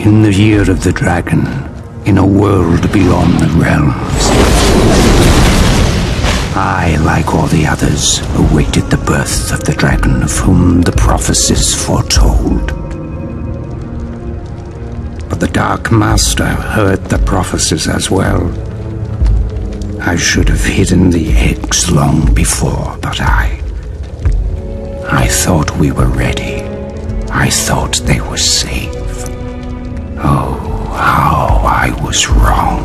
In the year of the dragon, in a world beyond the realms, I, like all the others, awaited the birth of the dragon of whom the prophecies foretold. But the Dark Master heard the prophecies as well. I should have hidden the eggs long before, but I thought we were ready. I thought they were safe. Oh, how I was wrong.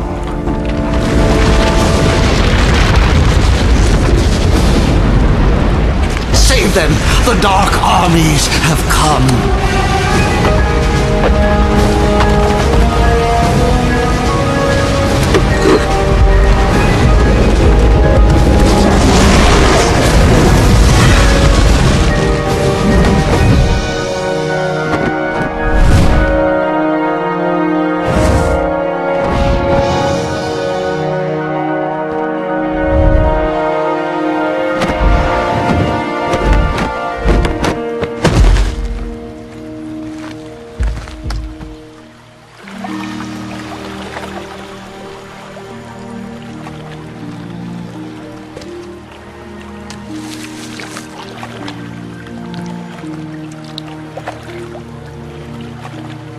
Save them! The dark armies have come!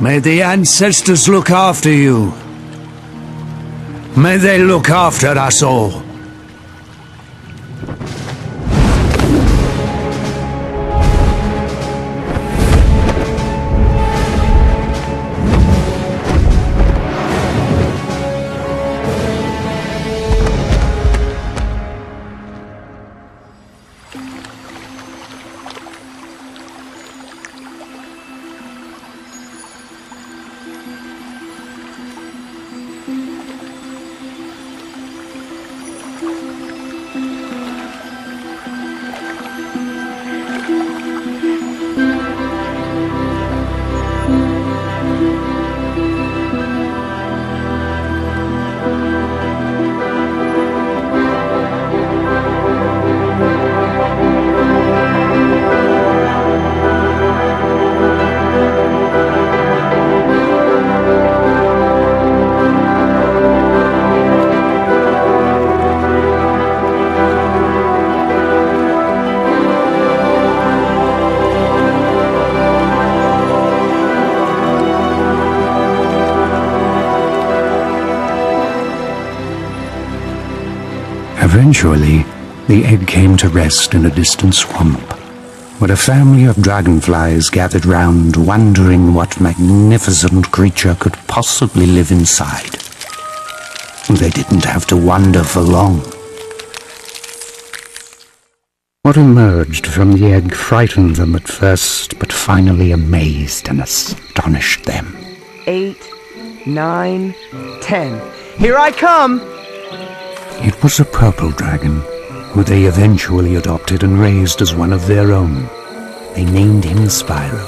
May the ancestors look after you. May they look after us all. Eventually, the egg came to rest in a distant swamp, where a family of dragonflies gathered round, wondering what magnificent creature could possibly live inside. They didn't have to wonder for long. What emerged from the egg frightened them at first, but finally amazed and astonished them. 8, 9, 10. Here I come! It was a purple dragon, who they eventually adopted and raised as one of their own. They named him Spyro,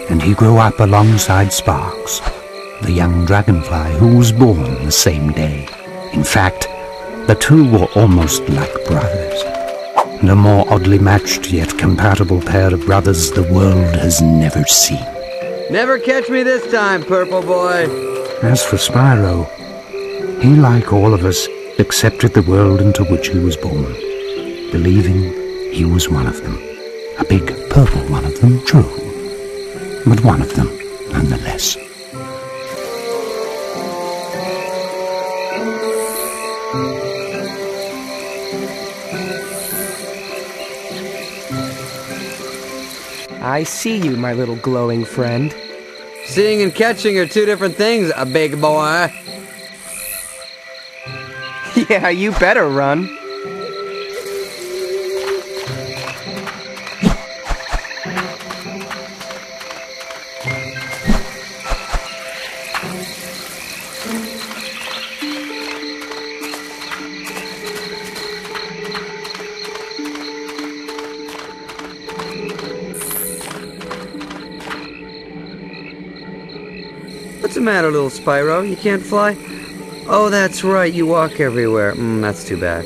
and he grew up alongside Sparks, the young dragonfly who was born the same day. In fact, the two were almost like brothers. The more oddly matched yet compatible pair of brothers the world has never seen. Never catch me this time, Purple Boy. As for Spyro, he, like all of us, accepted the world into which he was born, believing he was one of them. A big purple one of them, true, but one of them nonetheless. I see you, my little glowing friend. Seeing and catching are two different things, a big boy. Yeah, you better run. What's the matter, little Spyro? You can't fly? Oh, that's right, you walk everywhere. That's too bad.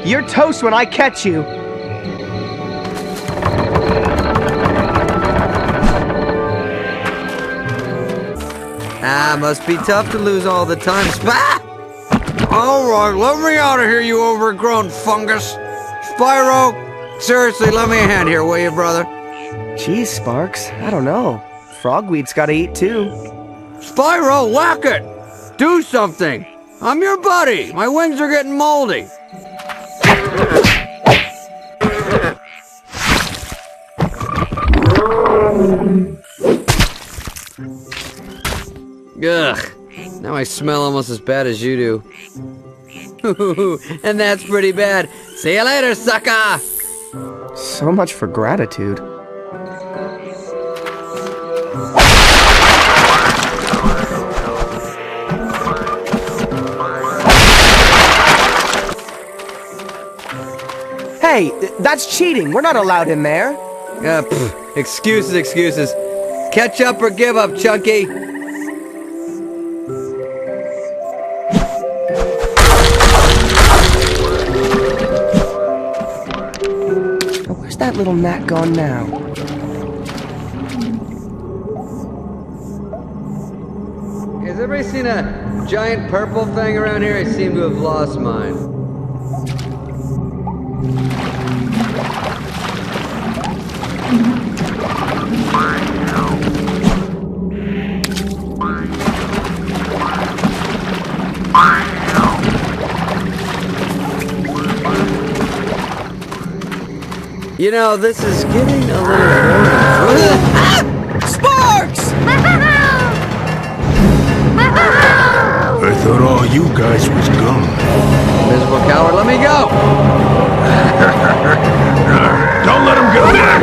You're toast when I catch you! Must be tough to lose all the time. Alright, let me out of here, you overgrown fungus. Spyro, seriously, let me a hand here, will you, brother? Geez, Sparks, I don't know. Frogweed's gotta eat too. Spyro, whack it! Do something! I'm your buddy! My wings are getting moldy! Ugh, now I smell almost as bad as you do. And that's pretty bad. See you later, sucker! So much for gratitude. Hey, that's cheating. We're not allowed in there. Excuses, excuses. Catch up or give up, Chunky. Where's that little gnat gone now? Has everybody seen a giant purple thing around here? I seem to have lost mine. You know, this is getting a little boring. Sparks! I thought all you guys was gone. Miserable coward, let me go! Don't let him get back!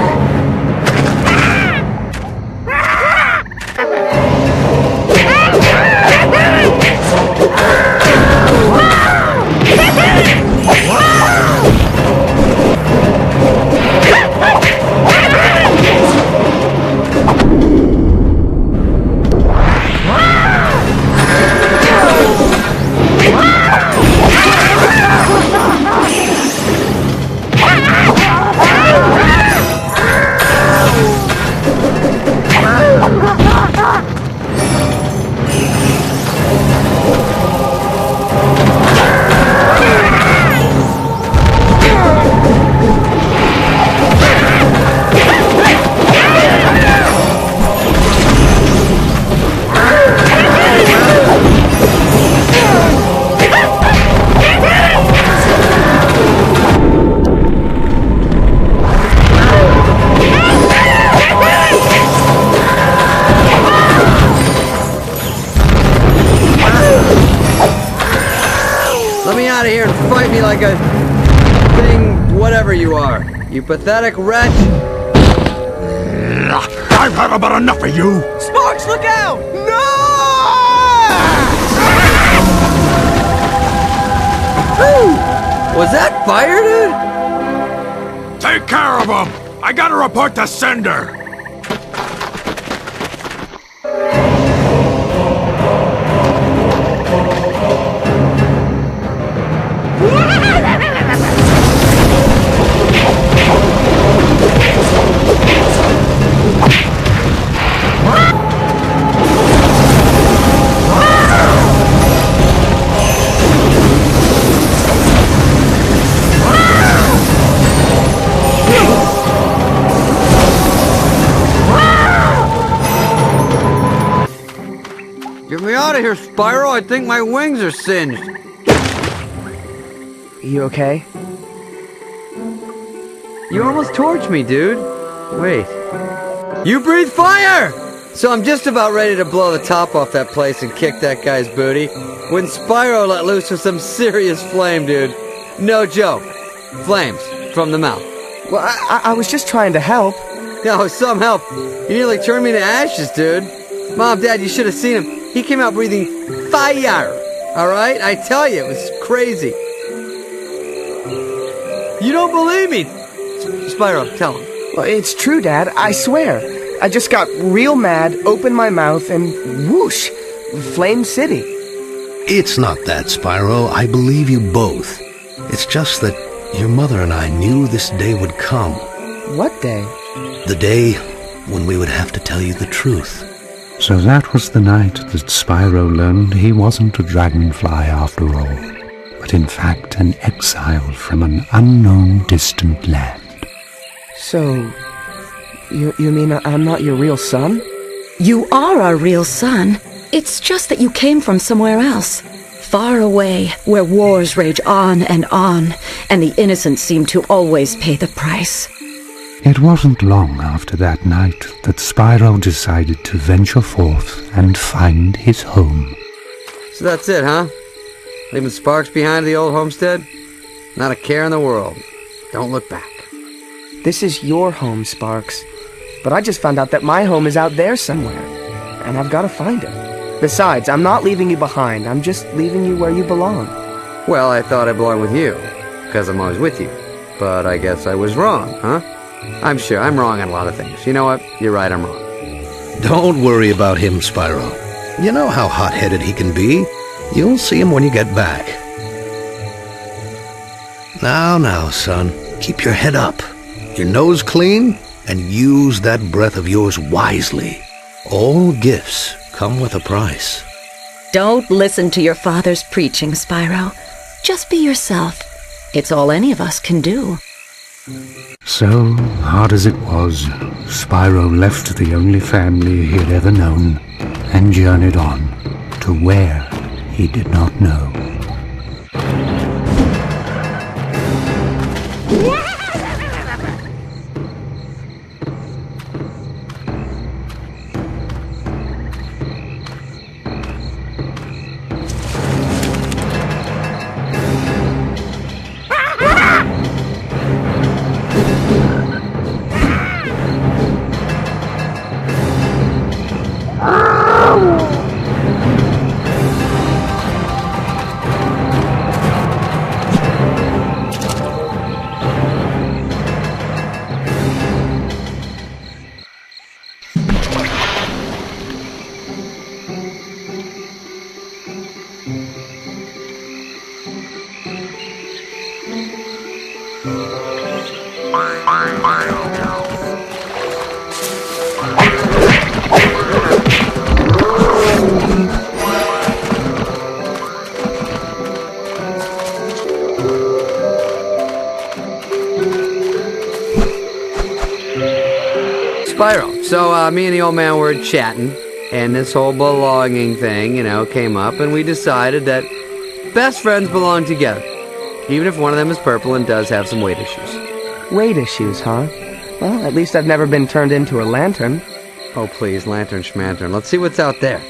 Let me out of here and fight me like a thing, whatever you are. You pathetic wretch. I've had about enough of you! Sparks, look out! No! Was that fire, dude? Take care of him! I gotta report to Sender! Get me out of here, Spyro. I think my wings are singed. You okay? You almost torched me, dude. Wait. You breathe fire! So I'm just about ready to blow the top off that place and kick that guy's booty when Spyro let loose with some serious flame, dude. No joke. Flames from the mouth. Well, I was just trying to help. No, some help. You nearly turned me to ashes, dude. Mom, Dad, you should have seen him. He came out breathing fire. Alright? I tell you, it was crazy. You don't believe me. Spyro, tell him. Well, it's true, Dad. I swear. I just got real mad, opened my mouth, and whoosh! Flame City. It's not that, Spyro. I believe you both. It's just that your mother and I knew this day would come. What day? The day when we would have to tell you the truth. So that was the night that Spyro learned he wasn't a dragonfly after all, but in fact an exile from an unknown distant land. So, you mean I'm not your real son? You are our real son. It's just that you came from somewhere else. Far away, where wars rage on, and the innocent seem to always pay the price. It wasn't long after that night that Spyro decided to venture forth and find his home. So that's it, huh? Leaving Sparks behind at the old homestead? Not a care in the world. Don't look back. This is your home, Sparks. But I just found out that my home is out there somewhere, and I've got to find it. Besides, I'm not leaving you behind. I'm just leaving you where you belong. Well, I thought I belonged with you, because I'm always with you. But I guess I was wrong, huh? I'm sure I'm wrong on a lot of things. You know what? You're right, I'm wrong. Don't worry about him, Spyro. You know how hot-headed he can be. You'll see him when you get back. Now, son, keep your head up, your nose clean, and use that breath of yours wisely. All gifts come with a price. Don't listen to your father's preaching, Spyro. Just be yourself. It's all any of us can do. So, hard as it was, Spyro left the only family he had ever known and journeyed on to where he did not know. Spyro, so me and the old man were chatting, and this whole belonging thing, came up, and we decided that best friends belong together, even if one of them is purple and does have some weight issues. Weight issues, huh? Well, at least I've never been turned into a lantern. Oh, please, lantern schmantern. Let's see what's out there.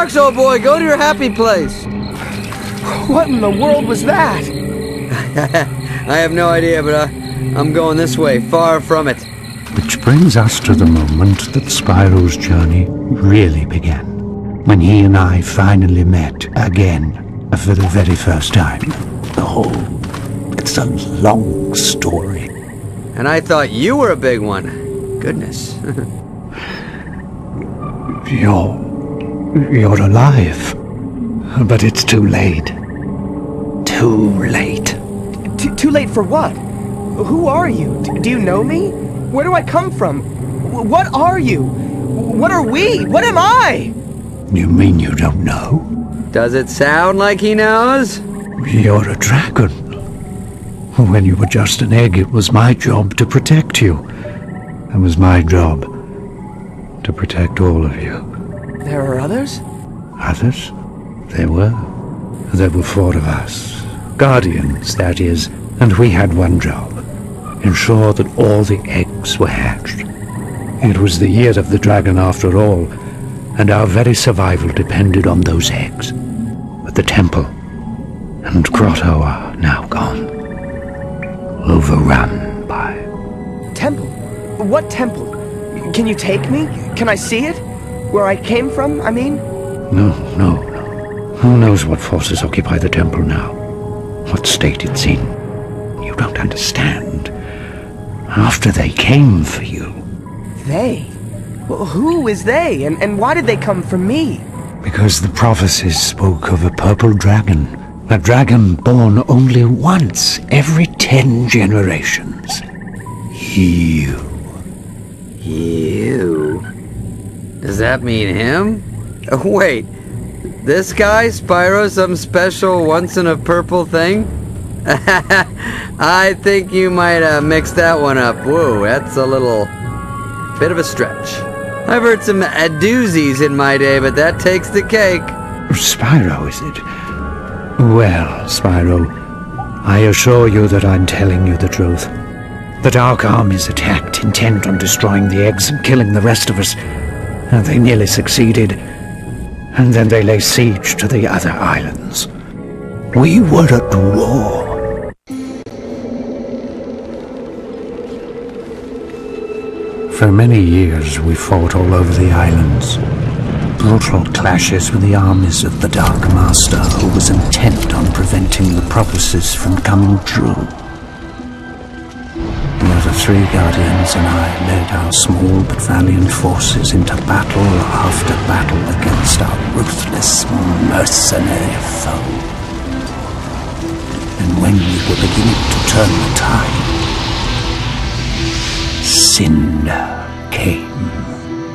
Sparks, old boy, go to your happy place. What in the world was that? I have no idea, but I'm going this way, far from it. Which brings us to the moment that Spyro's journey really began, when he and I finally met again for the very first time. Oh, it's a long story. And I thought you were a big one. Goodness. You're alive. But it's too late. Too late. Too late for what? Who are you? Do you know me? Where do I come from? What are you? What are we? What am I? You mean you don't know? Does it sound like he knows? You're a dragon. When you were just an egg, it was my job to protect you. It was my job to protect all of you. There are others? Others? There were. There were 4 of us. Guardians, that is. And we had one job. Ensure that all the eggs were hatched. It was the year of the dragon after all, and our very survival depended on those eggs. But the temple and grotto are now gone. Overrun by... Temple? What temple? Can you take me? Can I see it? Where I came from, I mean? No. Who knows what forces occupy the temple now? What state it's in? You don't understand. After they came for you... They? Well, who is they? And why did they come for me? Because the prophecies spoke of a purple dragon. A dragon born only once every 10 generations. You. You? Does that mean him? Oh, wait. This guy, Spyro, some special once-in-a-purple thing? I think you might have mixed that one up. Whoa, that's a little bit of a stretch. I've heard some doozies in my day, but that takes the cake. Spyro, is it? Well, Spyro, I assure you that I'm telling you the truth. The Dark Army's attacked, intent on destroying the eggs and killing the rest of us. And they nearly succeeded. And then they lay siege to the other islands. We were at war. For many years we fought all over the islands. Brutal clashes with the armies of the Dark Master, who was intent on preventing the prophecies from coming true. The other 3 Guardians and I led our small but valiant forces into battle after battle against our ruthless, mercenary foe. And when we were beginning to turn the tide, Cinder came.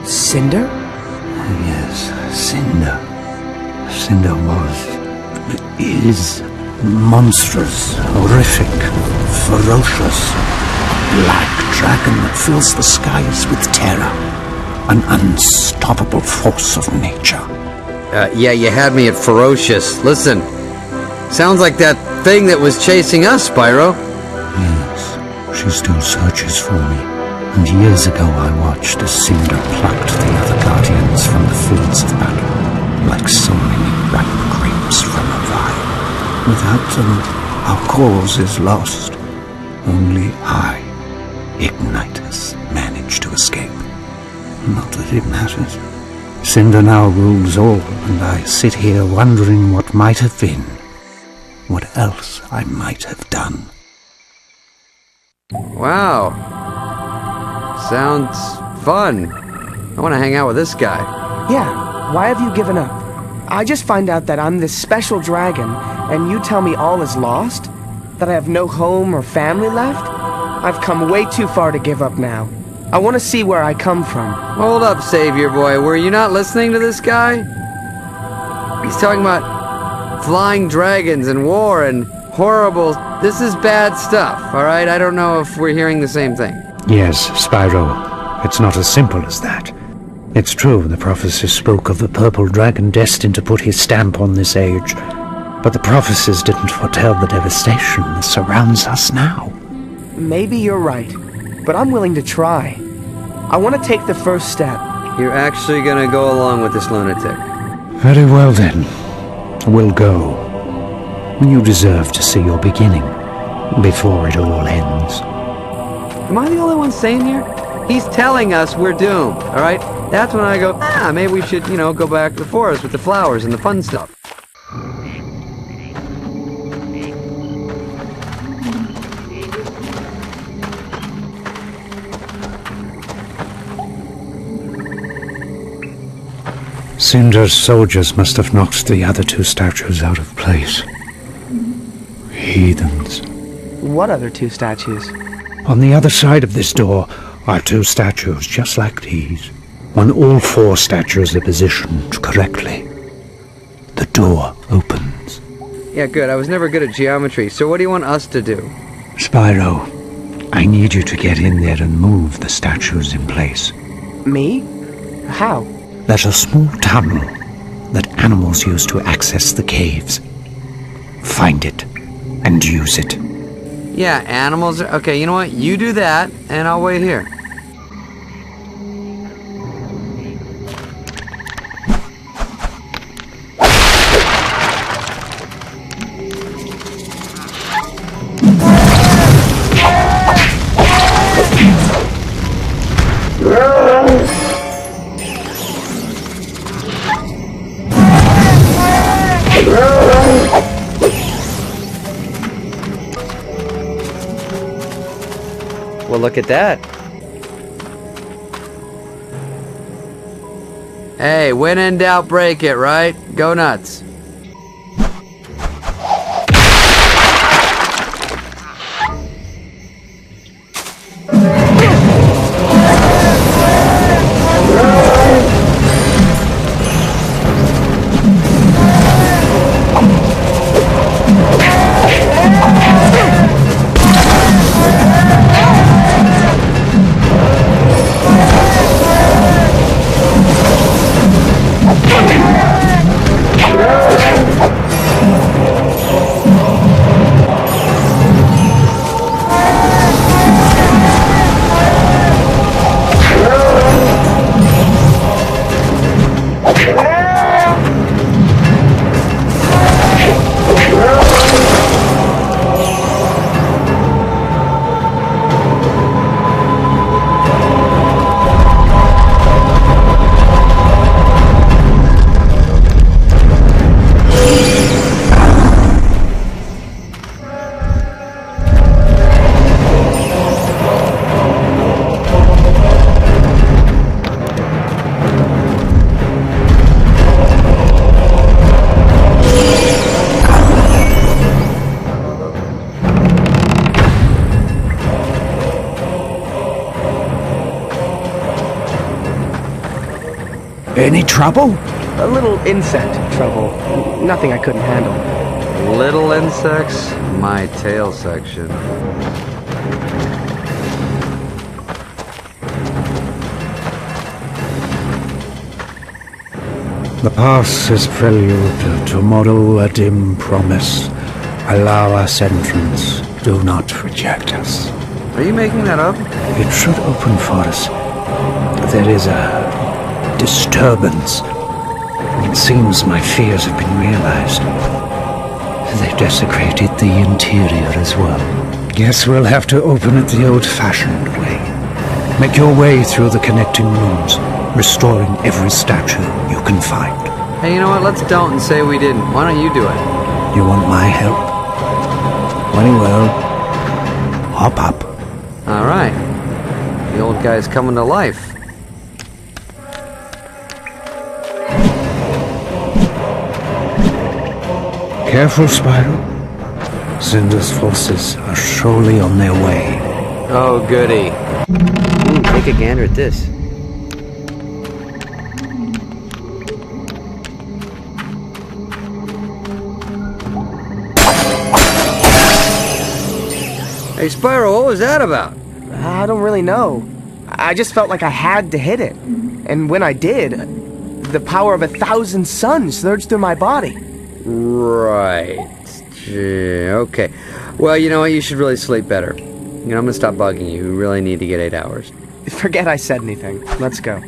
Cinder? Yes, Cinder. Cinder is monstrous, horrific, ferocious. A black dragon that fills the skies with terror. An unstoppable force of nature. Yeah, you had me at ferocious. Listen, sounds like that thing that was chasing us, Spyro. Yes, she still searches for me. And years ago I watched as Cinder plucked the other Guardians from the fields of battle, like so many ripe grapes from a vine. Without them, our cause is lost. Only I, Ignitus, managed to escape. Not that it matters. Cinder now rules all, and I sit here wondering what might have been. What else I might have done. Wow. Sounds fun. I want to hang out with this guy. Yeah, why have you given up? I just find out that I'm this special dragon, and you tell me all is lost? That I have no home or family left? I've come way too far to give up now. I want to see where I come from. Hold up, Savior Boy. Were you not listening to this guy? He's talking about flying dragons and war and horrible... This is bad stuff, alright? I don't know if we're hearing the same thing. Yes, Spyro. It's not as simple as that. It's true, the prophecies spoke of the purple dragon destined to put his stamp on this age. But the prophecies didn't foretell the devastation that surrounds us now. Maybe you're right, but I'm willing to try. I want to take the first step. You're actually gonna go along with this lunatic? Very well then. We'll go. You deserve to see your beginning before it all ends. Am I the only one sane here? He's telling us we're doomed, alright? That's when I go, maybe we should, go back to the forest with the flowers and the fun stuff. Cinder's soldiers must have knocked the other two statues out of place. Heathens. What other two statues? On the other side of this door are two statues just like these. When all four statues are positioned correctly, the door opens. Yeah, good. I was never good at geometry, so what do you want us to do? Spyro, I need you to get in there and move the statues in place. Me? How? There's a small tunnel that animals use to access the caves. Find it and use it. Yeah, animals are... Okay, you know what? You do that, and I'll wait here. Well, look at that. Hey, when in doubt, break it, right? Go nuts. Any trouble? A little insect trouble. Nothing I couldn't handle. Little insects, my tail section. The past is prelude. Tomorrow a dim promise. Allow us entrance. Do not reject us. Are you making that up? It should open for us. There is a disturbance. It seems my fears have been realized. They desecrated the interior as well. Guess we'll have to open it the old-fashioned way. Make your way through the connecting rooms, restoring every statue you can find. Hey, you know what? Let's don't and say we didn't. Why don't you do it? You want my help? Very well. Hop up. All right. The old guy's coming to life. Careful, Spyro. Cinder's forces are surely on their way. Oh, goody. Ooh, take a gander at this. Hey, Spyro, what was that about? I don't really know. I just felt like I had to hit it. And when I did, the power of 1,000 suns surged through my body. Right. Okay. Well, you know what? You should really sleep better. I'm gonna stop bugging you. You really need to get 8 hours. Forget I said anything. Let's go.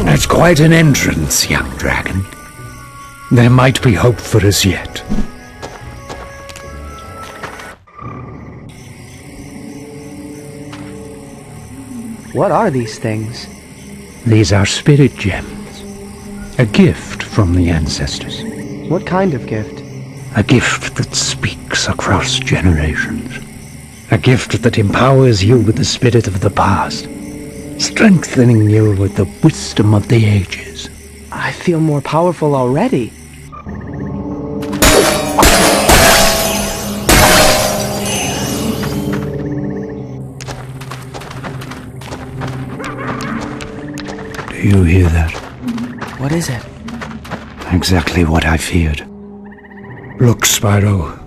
That's quite an entrance, young dragon. There might be hope for us yet. What are these things? These are spirit gems. A gift from the ancestors. What kind of gift? A gift that speaks across generations. A gift that empowers you with the spirit of the past, strengthening you with the wisdom of the ages. I feel more powerful already. Do you hear that? What is it? Exactly what I feared. Look, Spyro.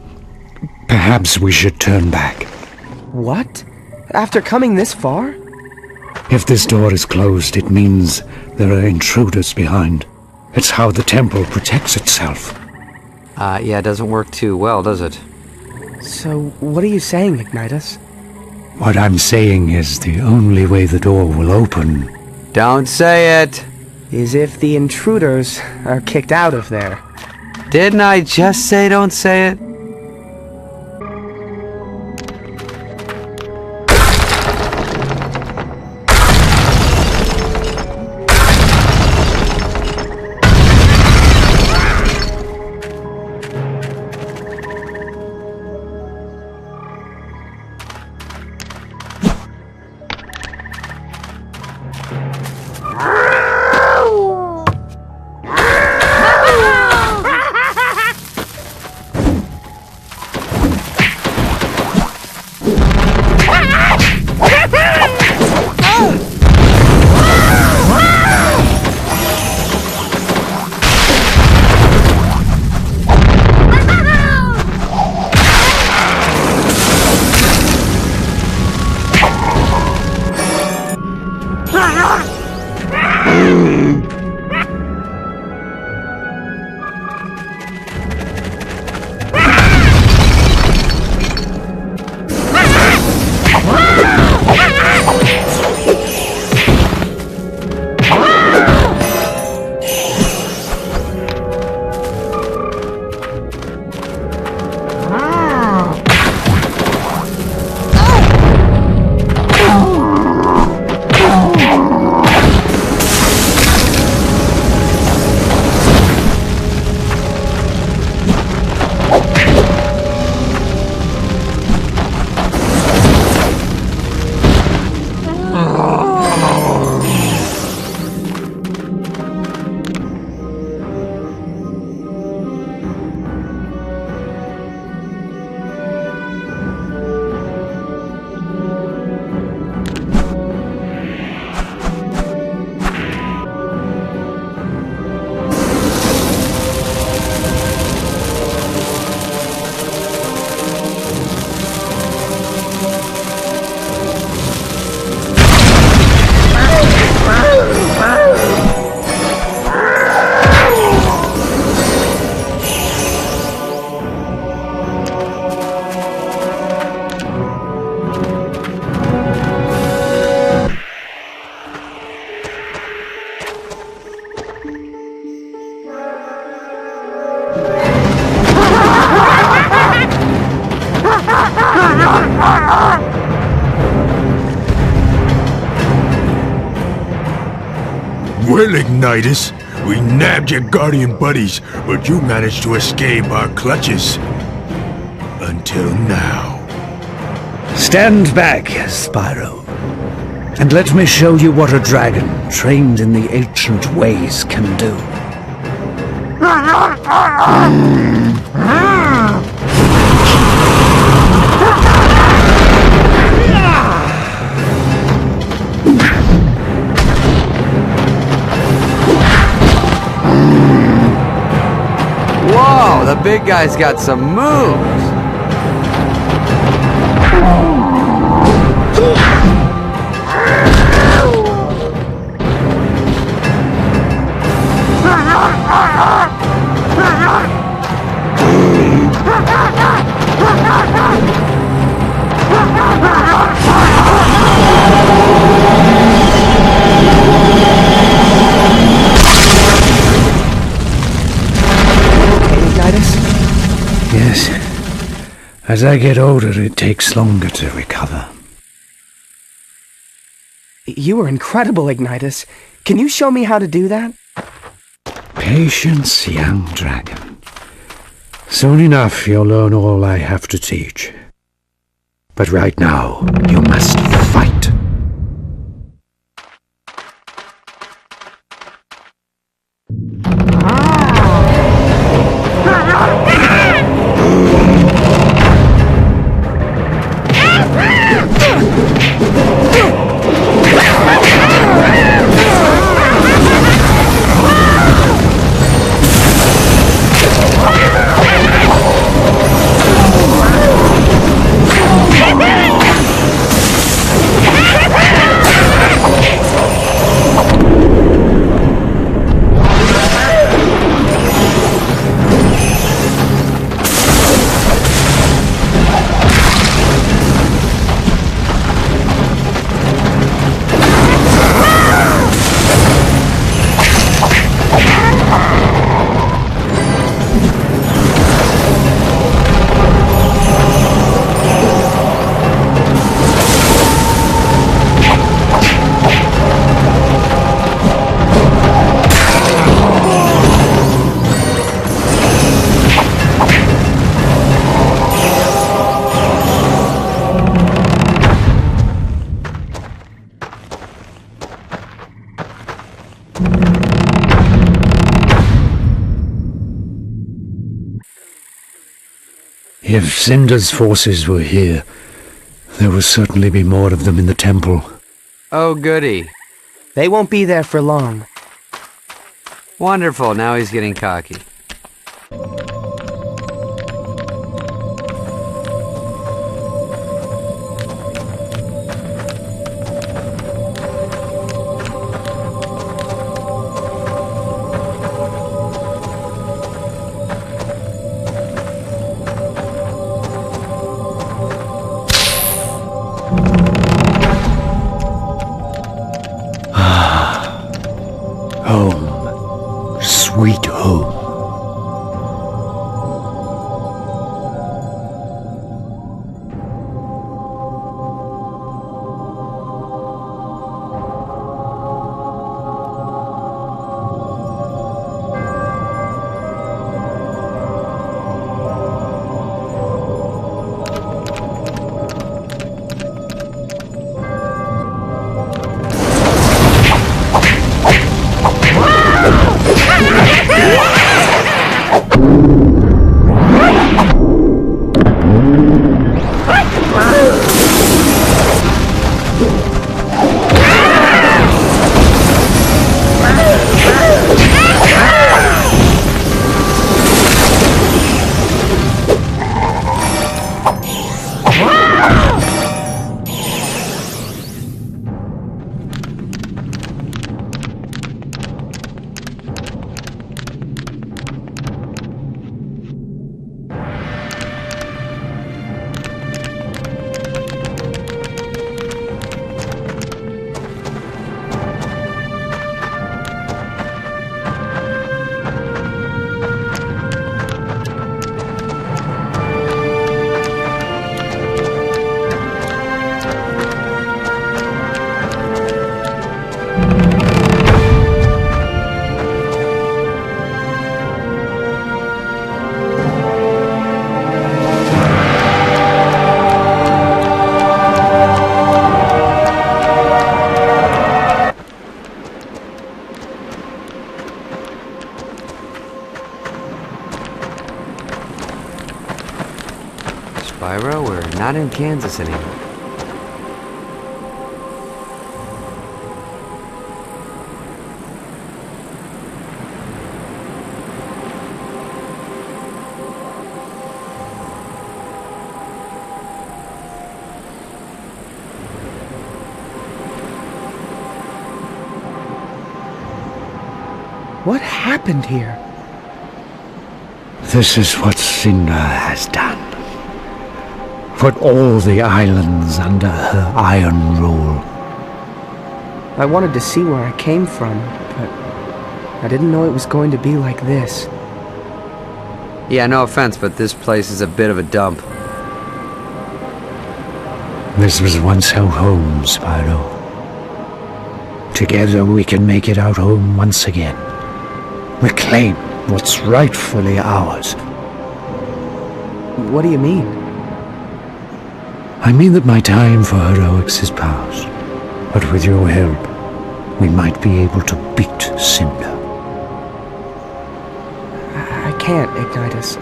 Perhaps we should turn back. What? After coming this far? If this door is closed, it means there are intruders behind. It's how the temple protects itself. Yeah, it doesn't work too well, does it? So, what are you saying, Ignitus? What I'm saying is the only way the door will open. Don't say it! Is if the intruders are kicked out of there. Didn't I just say don't say it? Well, Ignitus, we nabbed your guardian buddies, but you managed to escape our clutches. Until now. Stand back, Spyro, and let me show you what a dragon trained in the ancient ways can do. Whoa, the big guy's got some moves. Yes. As I get older, it takes longer to recover. You were incredible, Ignitus. Can you show me how to do that? Patience, young dragon. Soon enough, you'll learn all I have to teach. But right now, you must fight. If Cinder's forces were here, there would certainly be more of them in the temple. Oh, goody. They won't be there for long. Wonderful, now he's getting cocky. Home. Sweet home. Spyro, we're not in Kansas anymore. What happened here? This is what Cinder has done. Put all the islands under her iron rule. I wanted to see where I came from, but I didn't know it was going to be like this. Yeah, no offense, but this place is a bit of a dump. This was once our home, Spyro. Together we can make it our home once again. Reclaim what's rightfully ours. What do you mean? I mean that my time for heroics is past. But with your help, we might be able to beat Cinder. I can't, Ignitus.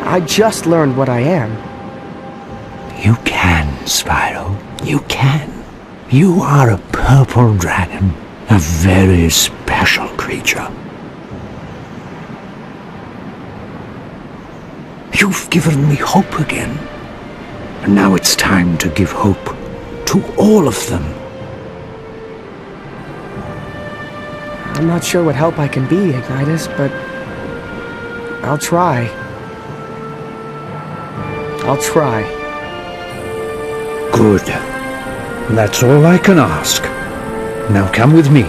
I just learned what I am. You can, Spyro. You can. You are a purple dragon, a very special creature. You've given me hope again. And now it's time to give hope to all of them. I'm not sure what help I can be, Ignitus, but I'll try. I'll try. Good. That's all I can ask. Now come with me.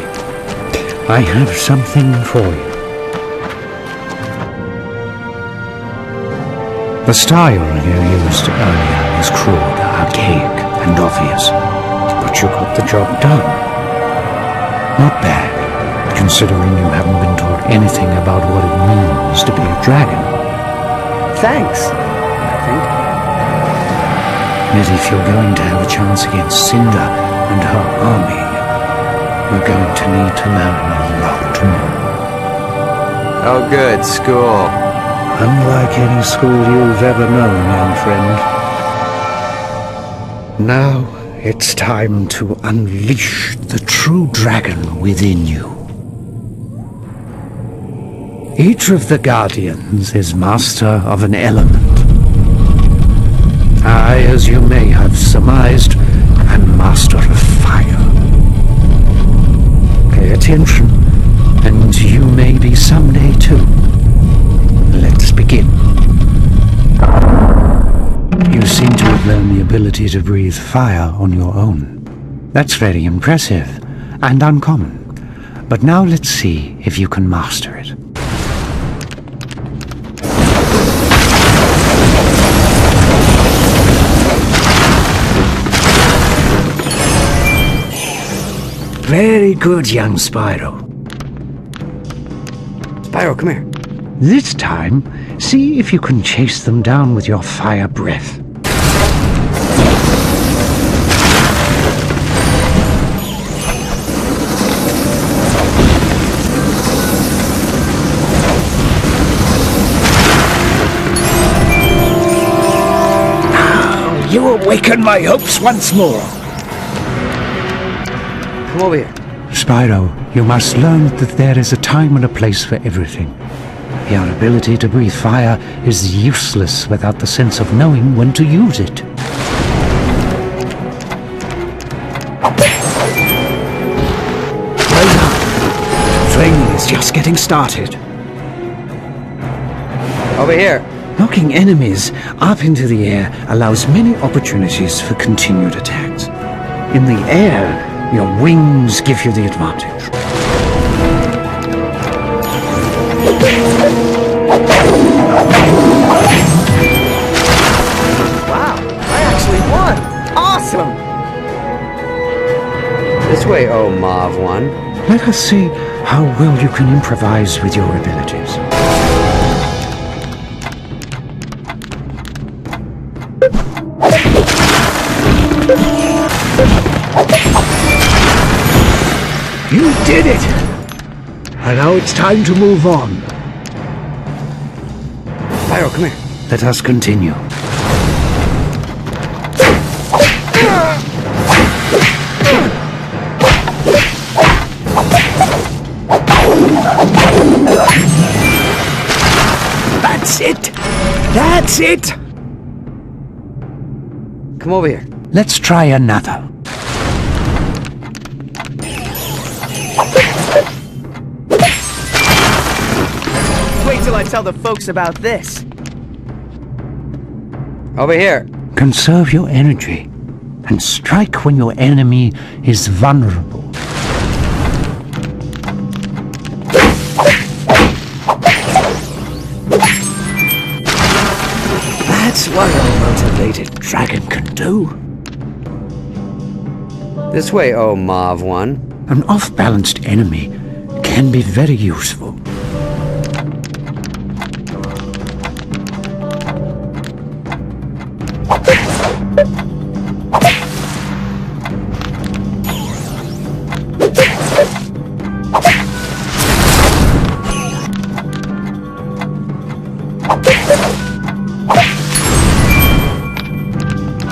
I have something for you. The style you used earlier is crude, archaic, and obvious. But you got the job done. Not bad, considering you haven't been taught anything about what it means to be a dragon. Thanks, I think. But if you're going to have a chance against Cinder and her army, you're going to need to learn a lot more. Oh good, school. Unlike any school you've ever known, young friend. Now it's time to unleash the true dragon within you. Each of the Guardians is master of an element. I, as you may have surmised, am master of fire. Pay attention, and you may be someday too. Let's begin. You seem to have learned the ability to breathe fire on your own. That's very impressive and uncommon. But now let's see if you can master it. Very good, young Spyro. Spyro, come here. This time, see if you can chase them down with your fire breath. Now, you awaken my hopes once more. Come over here. Spyro, you must learn that there is a time and a place for everything. Your ability to breathe fire is useless without the sense of knowing when to use it. Wait up! Flame is just getting started. Over here. Knocking enemies up into the air allows many opportunities for continued attacks. In the air, your wings give you the advantage. Wow, I actually won! Awesome! This way, oh Mauve one. Let us see how well you can improvise with your abilities. You did it! And now it's time to move on. Spyro, come here. Let us continue. That's it! That's it! Come over here. Let's try another. tell the folks about this? Over here. Conserve your energy and strike when your enemy is vulnerable. That's what a motivated dragon can do. This way, oh Mauve one. An off-balanced enemy can be very useful.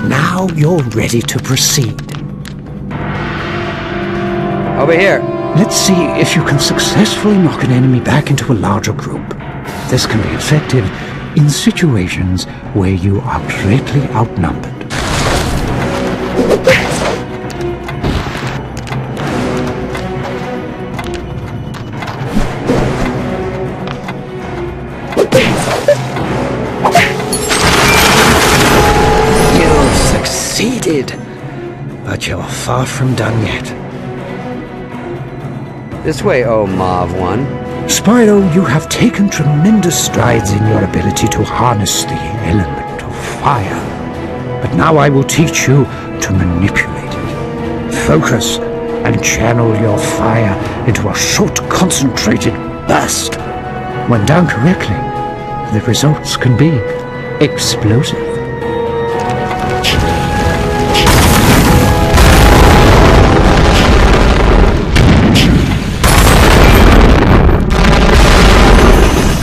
Now you're ready to proceed. Over here. Let's see if you can successfully knock an enemy back into a larger group. This can be effective in situations where you are greatly outnumbered. You've succeeded, but you're far from done yet. This way, oh Mauve one. Spyro, you have taken tremendous strides in your ability to harness the element of fire. But now I will teach you to manipulate it. Focus and channel your fire into a short, concentrated burst. When done correctly, the results can be explosive.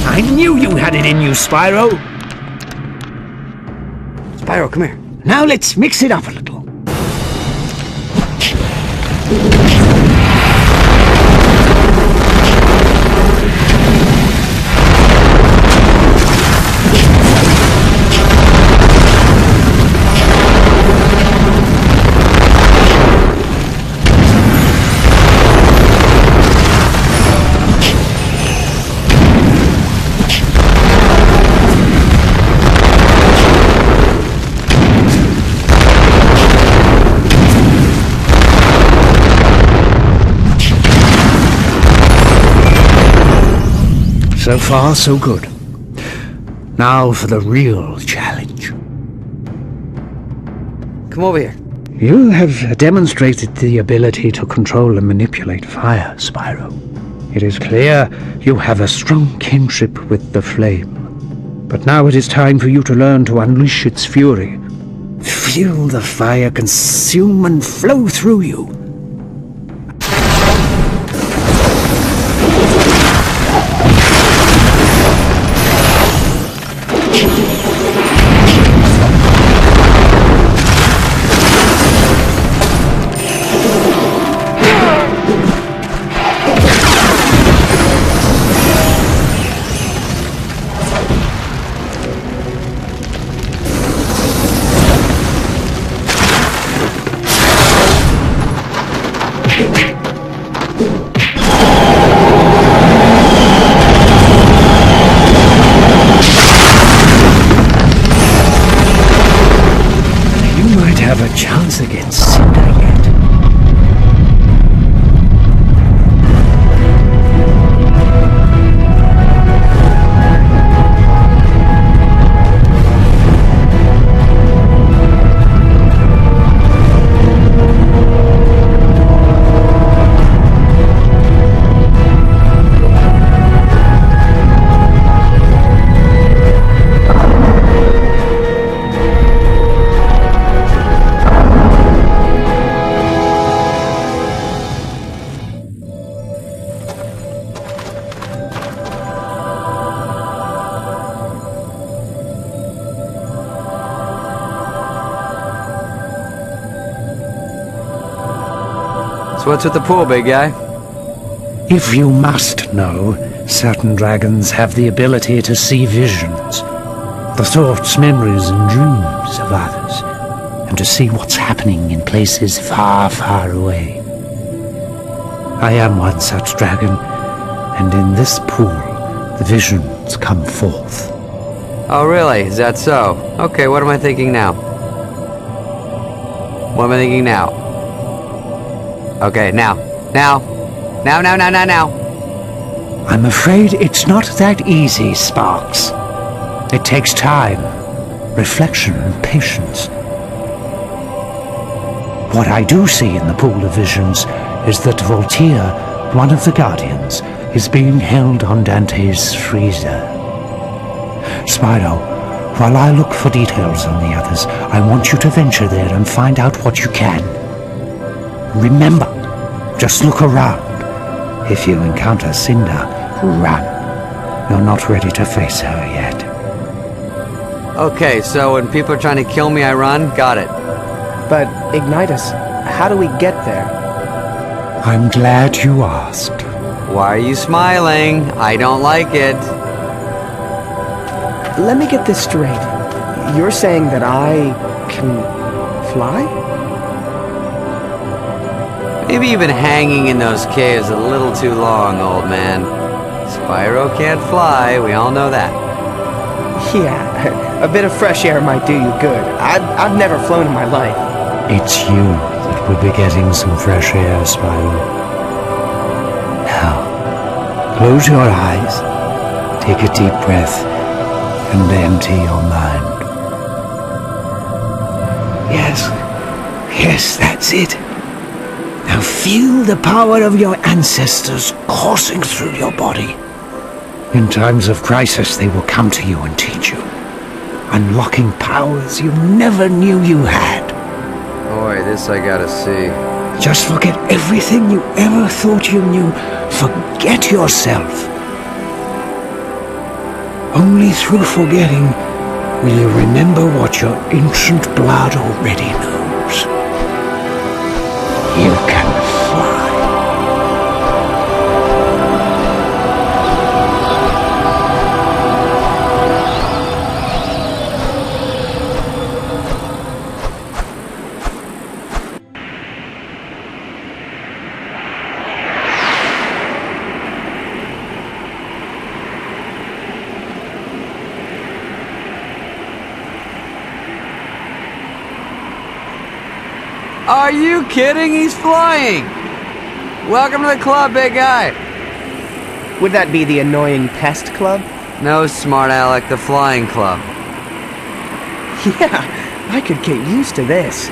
I knew you had it in you, Spyro. Spyro, come here. Now let's mix it up a little. So far, so good. Now for the real challenge. Come over here. You have demonstrated the ability to control and manipulate fire, Spyro. It is clear you have a strong kinship with the flame. But now it is time for you to learn to unleash its fury. Feel the fire consume and flow through you. Have a chance against Cinder yet. So what's with the pool, big guy? If you must know, certain dragons have the ability to see visions, the thoughts, memories, and dreams of others, and to see what's happening in places far, far away. I am one such dragon, and in this pool, the visions come forth. Oh, really? Is that so? Okay, what am I thinking now? What am I thinking now? Okay, now. I'm afraid it's not that easy, Sparks. It takes time, reflection, and patience. What I do see in the pool of visions is that Voltaire, one of the Guardians, is being held on Dante's freezer. Spyro, while I look for details on the others, I want you to venture there and find out what you can. Remember, just look around. If you encounter Cinder, run. You're not ready to face her yet. Okay, so when people are trying to kill me, I run? Got it. But, Ignitus, how do we get there? I'm glad you asked. Why are you smiling? I don't like it. Let me get this straight. You're saying that I can fly? Maybe you've been hanging in those caves a little too long, old man. Spyro can't fly, we all know that. Yeah, a bit of fresh air might do you good. I've never flown in my life. It's you that will be getting some fresh air, Spyro. Now, close your eyes, take a deep breath, and empty your mind. Yes, that's it. Now feel the power of your ancestors coursing through your body. In times of crisis, they will come to you and teach you, unlocking powers you never knew you had. Boy, this I gotta see. Just forget everything you ever thought you knew. Forget yourself. Only through forgetting will you remember what your ancient blood already knows. You can fly. Are you kidding? He's flying! Welcome to the club, big guy! Would that be the annoying pest club? No, smart Alec, the flying club. Yeah, I could get used to this.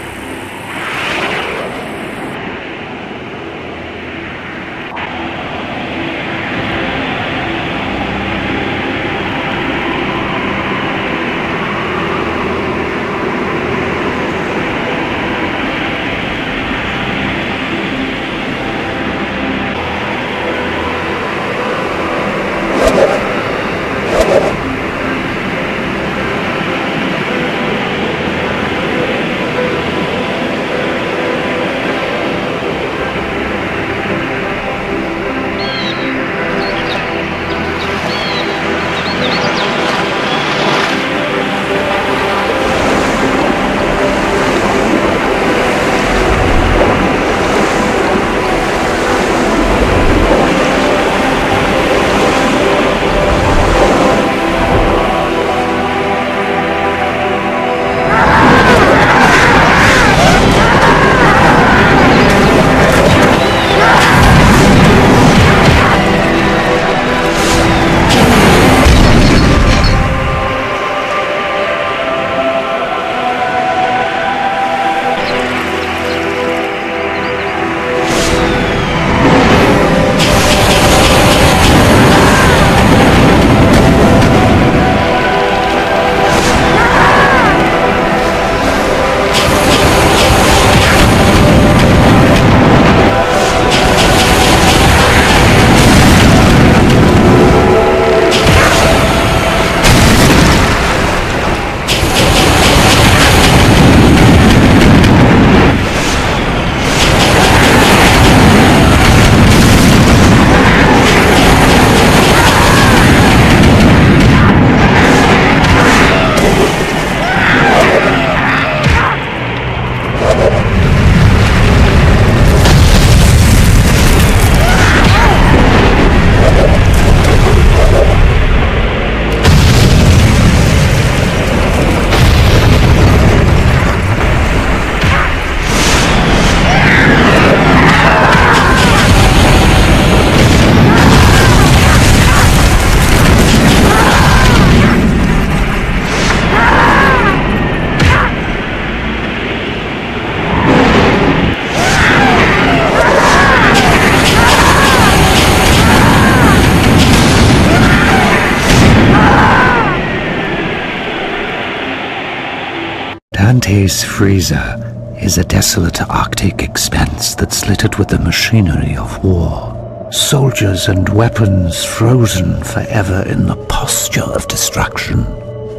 Dante's freezer is a desolate Arctic expanse that's littered with the machinery of war. Soldiers and weapons frozen forever in the posture of destruction.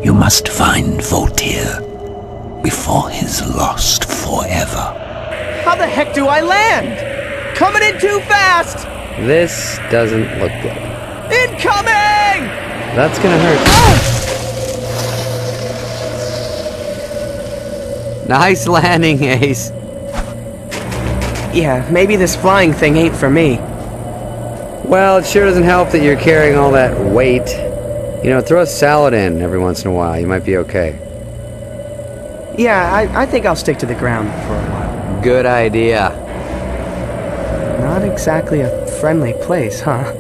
You must find Voltaire before he's lost forever. How the heck do I land? Coming in too fast! This doesn't look good. Incoming! That's gonna hurt. Nice landing, Ace. Yeah, maybe this flying thing ain't for me. Well, it sure doesn't help that you're carrying all that weight. You know, throw a salad in every once in a while. You might be okay. Yeah, I think I'll stick to the ground for a while. Good idea. Not exactly a friendly place, huh?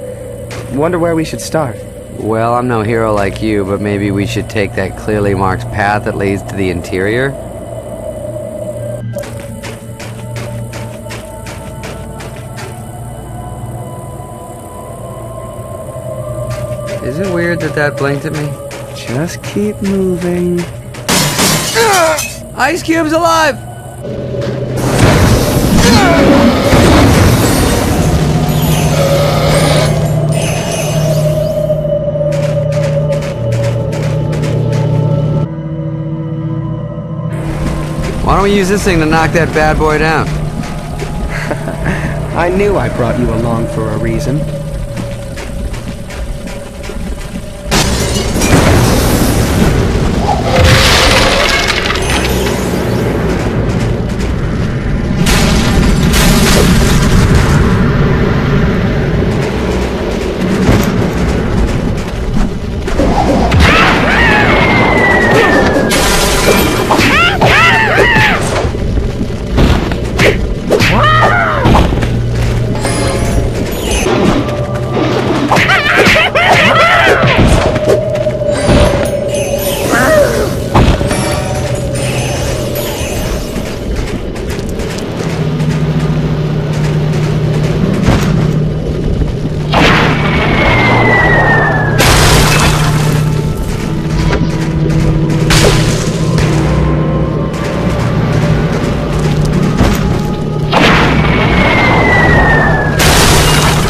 Wonder where we should start. Well, I'm no hero like you, but maybe we should take that clearly marked path that leads to the interior? Is it weird that that blinked at me? Just keep moving. Ice Cube's alive! Why don't we use this thing to knock that bad boy down? I knew I brought you along for a reason.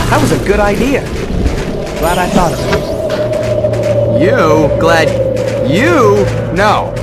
That was a good idea. Glad I thought of it. You? Glad you? No.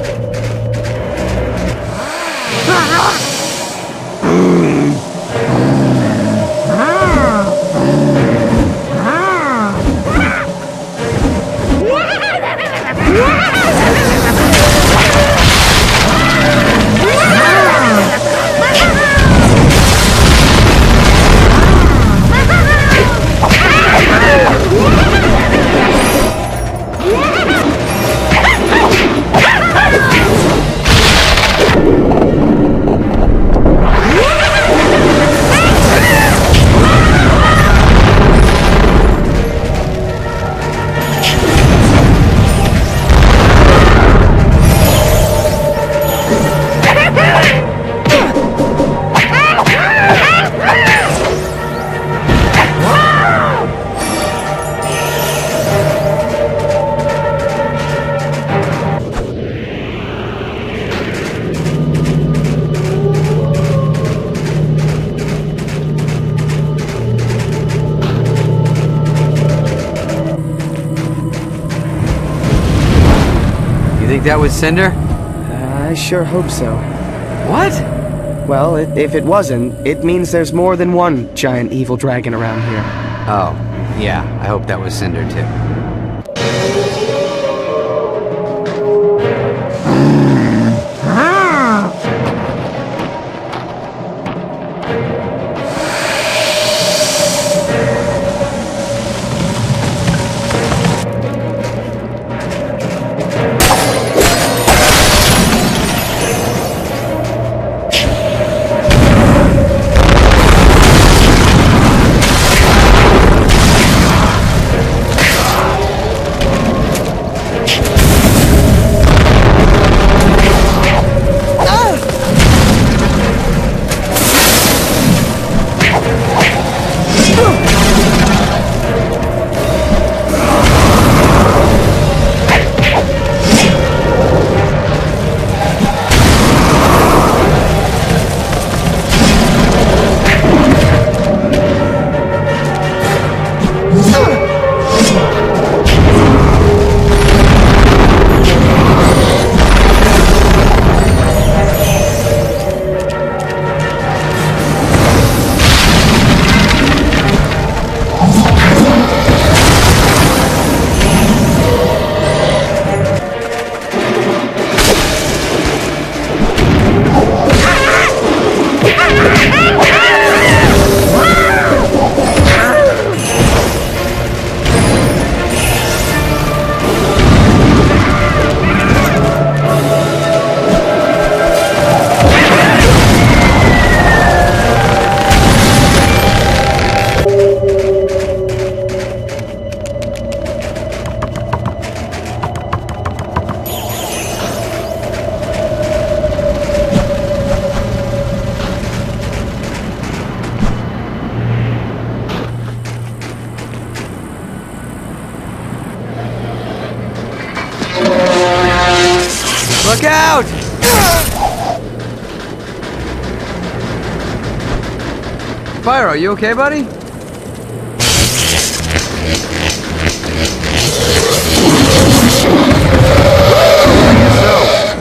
Think that was Cinder? I sure hope so. What? Well, if it wasn't, it means there's more than one giant evil dragon around here. Oh, yeah, I hope that was Cinder too. out! Spyro, you okay, buddy? I guess so.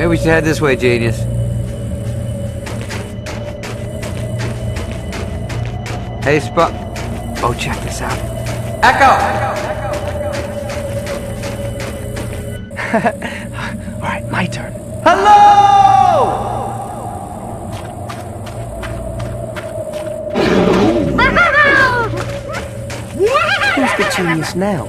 Maybe we should head this way, genius. Hey, Oh, check this out. Echo! Alright, my turn. Hello! Who's the genius now?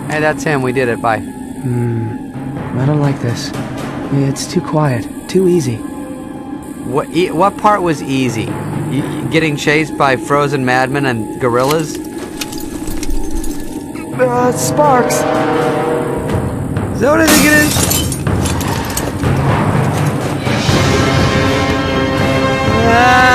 Hey, that's him. We did it. Bye. I don't like this. It's too quiet. Too easy. What part was easy? Getting chased by frozen madmen and gorillas? Sparks! Is that what I think it is? Ah!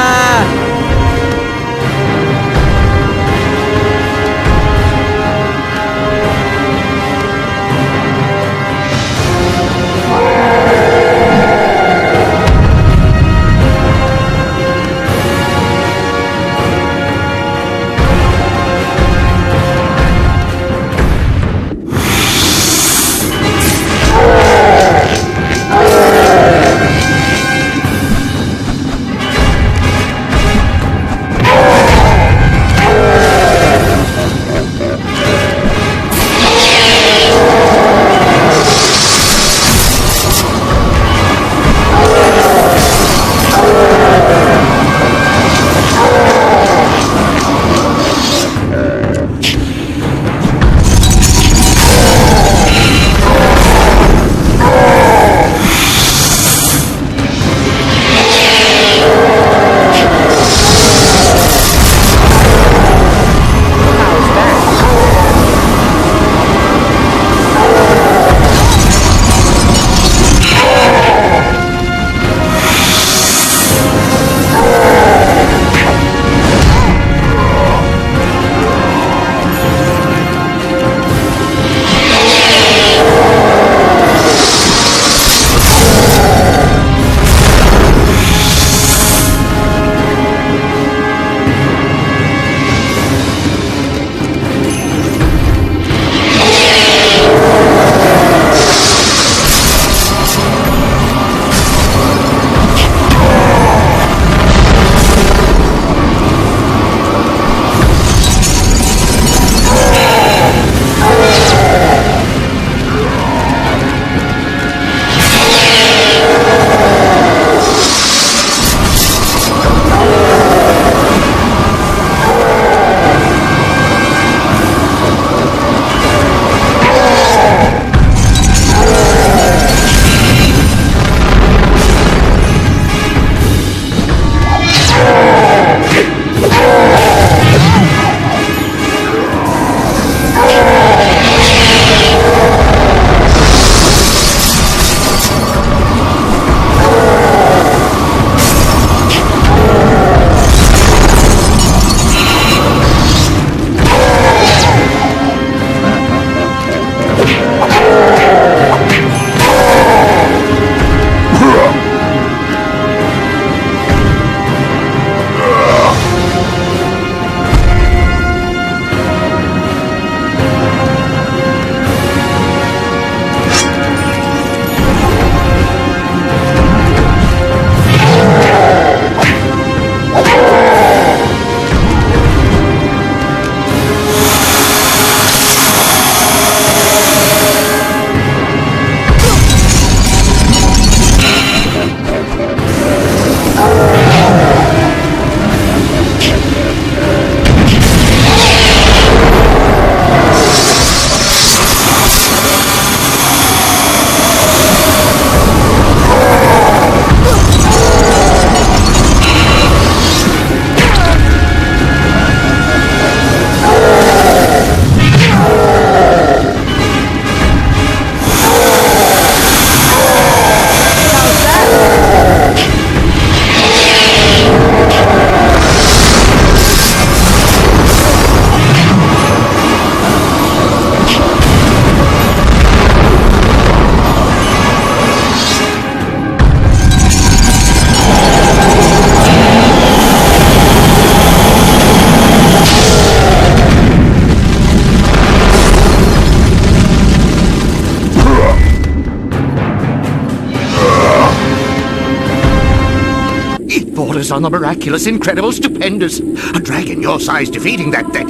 on the miraculous, incredible, stupendous. A dragon your size defeating that thing.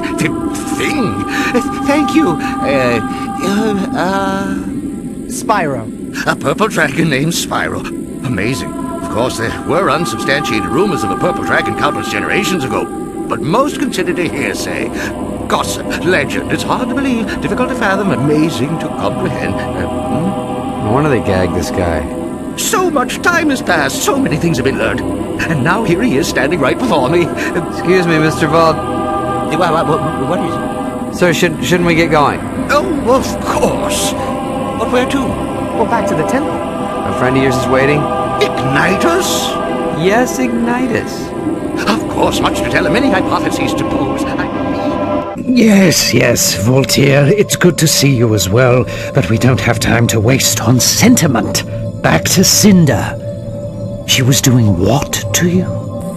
Thank you. Spyro. A purple dragon named Spyro. Amazing. Of course, there were unsubstantiated rumors of a purple dragon countless generations ago, but most considered a hearsay. Gossip, legend. It's hard to believe, difficult to fathom, amazing to comprehend. No wonder they gagged this guy. So much time has passed, so many things have been learned. And now here he is standing right before me. Excuse me, Mr. Vaughn. What is it? Sir, shouldn't we get going? Oh, of course. But where to? Well, back to the temple. A friend of yours is waiting? Ignitus? Yes, Ignitus. Of course, much to tell and many hypotheses to pose. Yes, Voltaire, it's good to see you as well, but we don't have time to waste on sentiment. Back to Cinder. She was doing what to you?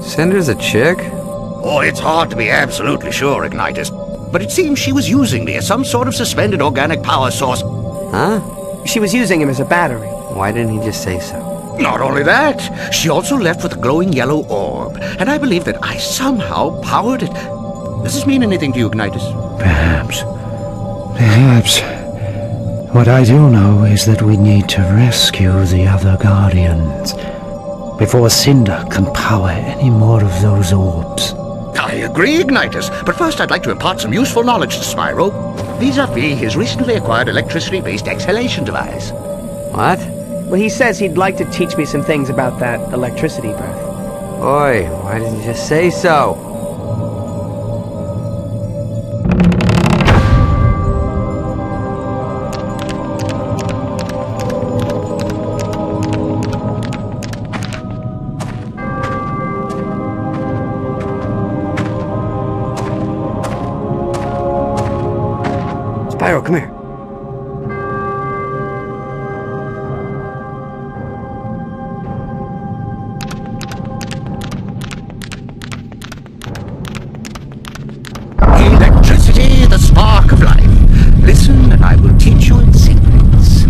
Cinder's a chick? Oh, it's hard to be absolutely sure, Ignitus. But it seems she was using me as some sort of suspended organic power source. Huh? She was using him as a battery. Why didn't he just say so? Not only that, she also left with a glowing yellow orb, and I believe that I somehow powered it. Does this mean anything to you, Ignitus? Perhaps. What I do know is that we need to rescue the other Guardians before Cinder can power any more of those orbs. I agree, Ignitus, but first I'd like to impart some useful knowledge to Spyro, vis-a-vis his recently acquired electricity-based exhalation device. What? Well, he says he'd like to teach me some things about that electricity breath. Oi, why didn't you just say so? Spyro, come here. Electricity, the spark of life. Listen, and I will teach you its secrets.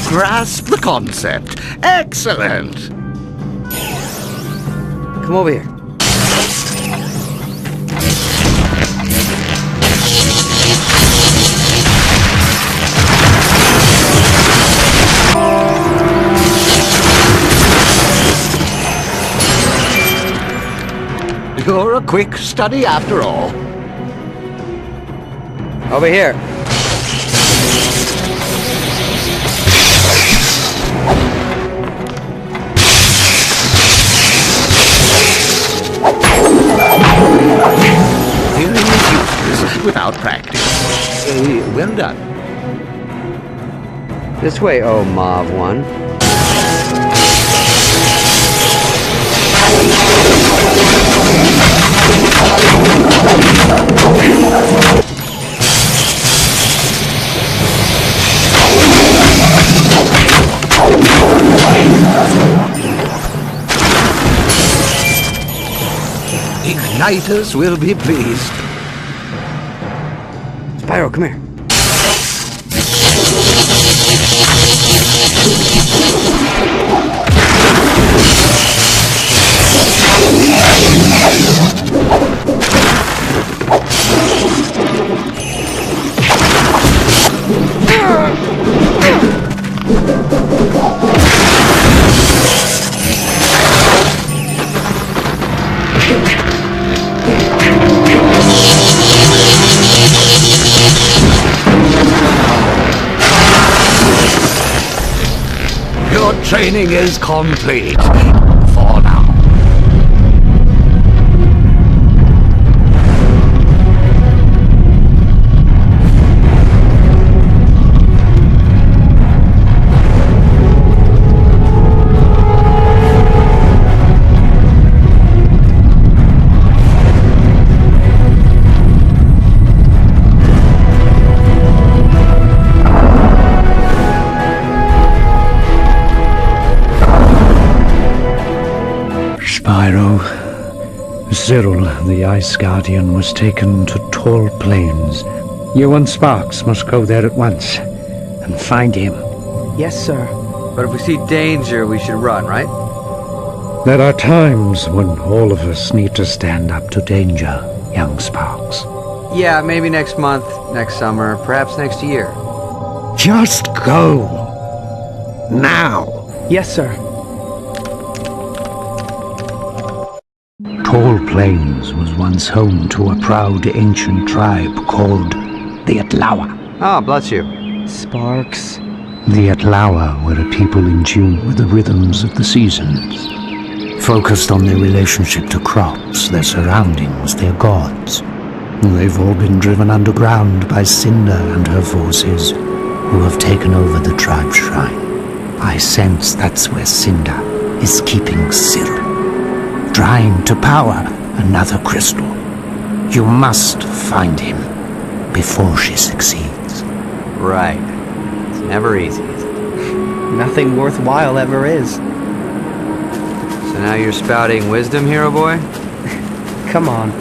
Grasp the concept. Excellent. Come over here. You're a quick study after all. Over here. Theory is useless without practice. Well done. This way, oh Mauve one. Ignitus will be pleased. Spyro, come here. Your training is complete. For now. Cyril, the Ice Guardian, was taken to Tall Plains. You and Sparks must go there at once and find him. Yes, sir. But if we see danger, we should run, right? There are times when all of us need to stand up to danger, young Sparks. Yeah, maybe next month, next summer, perhaps next year. Just go. Now. Yes, sir. Tall Plains was once home to a proud ancient tribe called the Atlawa. Oh, bless you. Sparks. The Atlawa were a people in tune with the rhythms of the seasons, focused on their relationship to crops, their surroundings, their gods. They've all been driven underground by Cinder and her forces, who have taken over the tribe's shrine. I sense that's where Cinder is keeping Cyril, trying to power another crystal. You must find him before she succeeds. Right. It's never easy. Nothing worthwhile ever is. So now you're spouting wisdom, hero boy? Come on.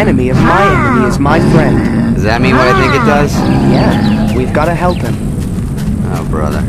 enemy of my enemy is my friend. Does that mean what I think it does? Yeah, we've got to help him. Oh, brother.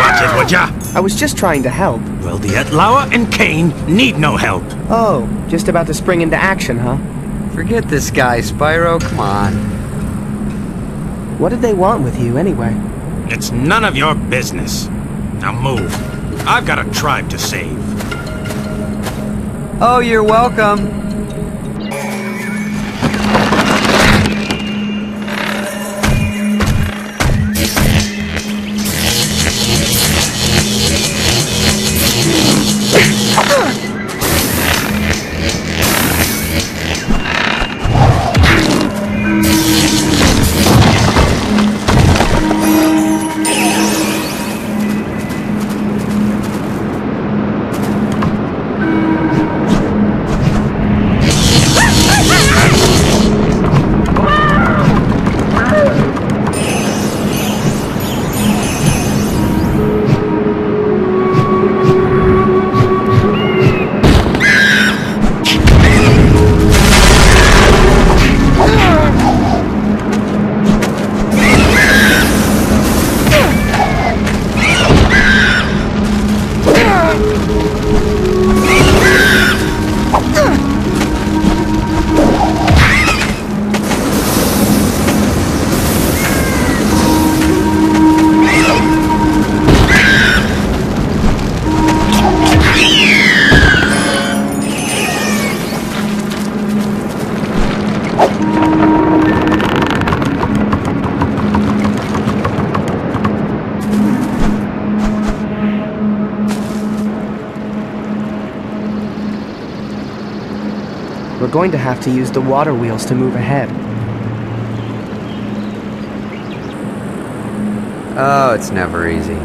Watch it, would ya? I was just trying to help. Well, the Atlawa and Cain need no help. Oh, just about to spring into action, huh? Forget this guy, Spyro. Come on. What did they want with you, anyway? It's none of your business. Now move. I've got a tribe to save. Oh, you're welcome. going to have to use the water wheels to move ahead. Oh, it's never easy.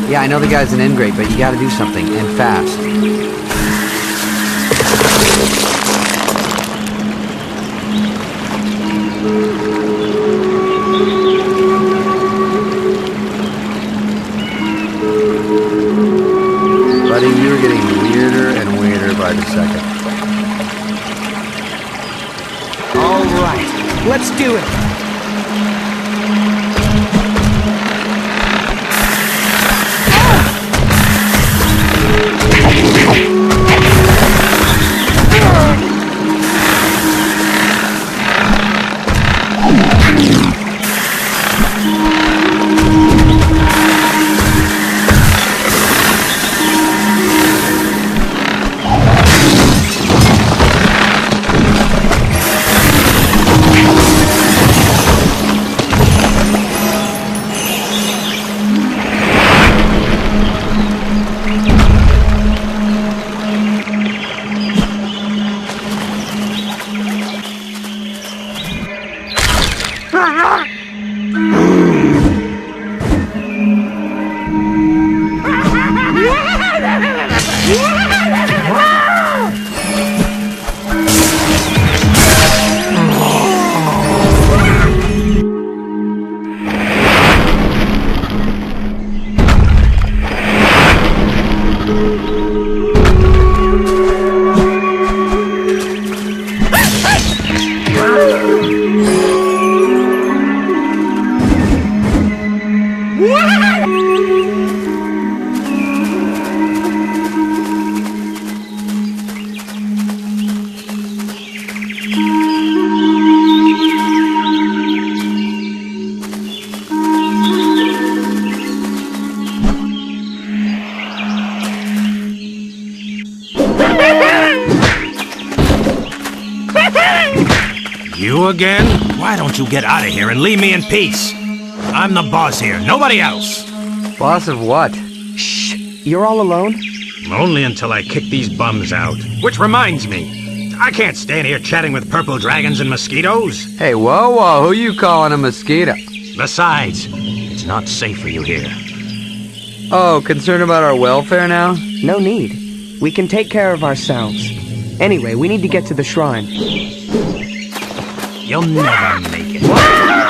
Yeah, I know the guy's an ingrate, but you gotta do something, and fast. Buddy, you're getting weirder and weirder by the second. All right, let's do it. You again? Why don't you get out of here and leave me in peace? I'm the boss here, nobody else. Boss of what? Shh. You're all alone? Only until I kick these bums out. Which reminds me, I can't stand here chatting with purple dragons and mosquitoes. Hey, whoa, who you calling a mosquito? Besides, it's not safe for you here. Oh, concerned about our welfare now? No need. We can take care of ourselves. Anyway, we need to get to the shrine. You'll never make it.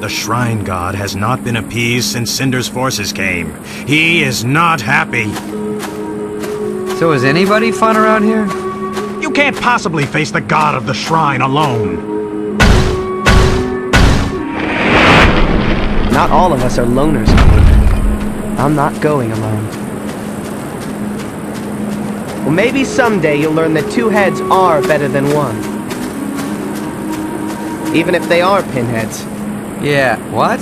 The Shrine God has not been appeased since Cinder's forces came. He is not happy. So is anybody fun around here? You can't possibly face the God of the Shrine alone. Not all of us are loners, Kate. I'm not going alone. Well, maybe someday you'll learn that two heads are better than one. Even if they are pinheads. Yeah, what?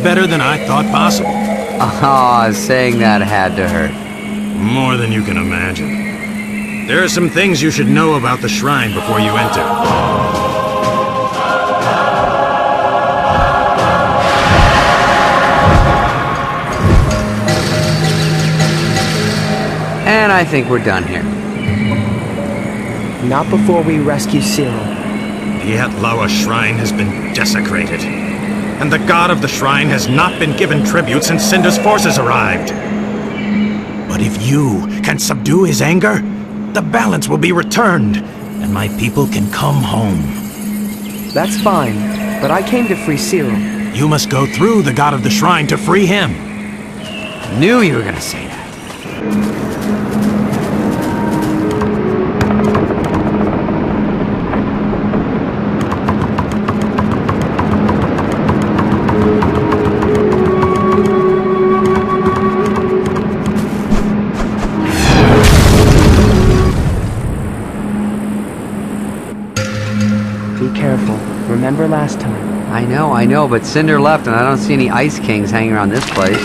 better than I thought possible. Ah, saying that had to hurt. More than you can imagine. There are some things you should know about the shrine before you enter. And I think we're done here. Not before we rescue Cyril. The Atlawa shrine has been desecrated. And the god of the shrine has not been given tribute since Cinder's forces arrived. But if you can subdue his anger, the balance will be returned, and my people can come home. That's fine, but I came to free Cyril. You must go through the god of the shrine to free him. Knew you were gonna say that. Be careful. Remember last time? I know, but Cinder left and I don't see any Ice Kings hanging around this place.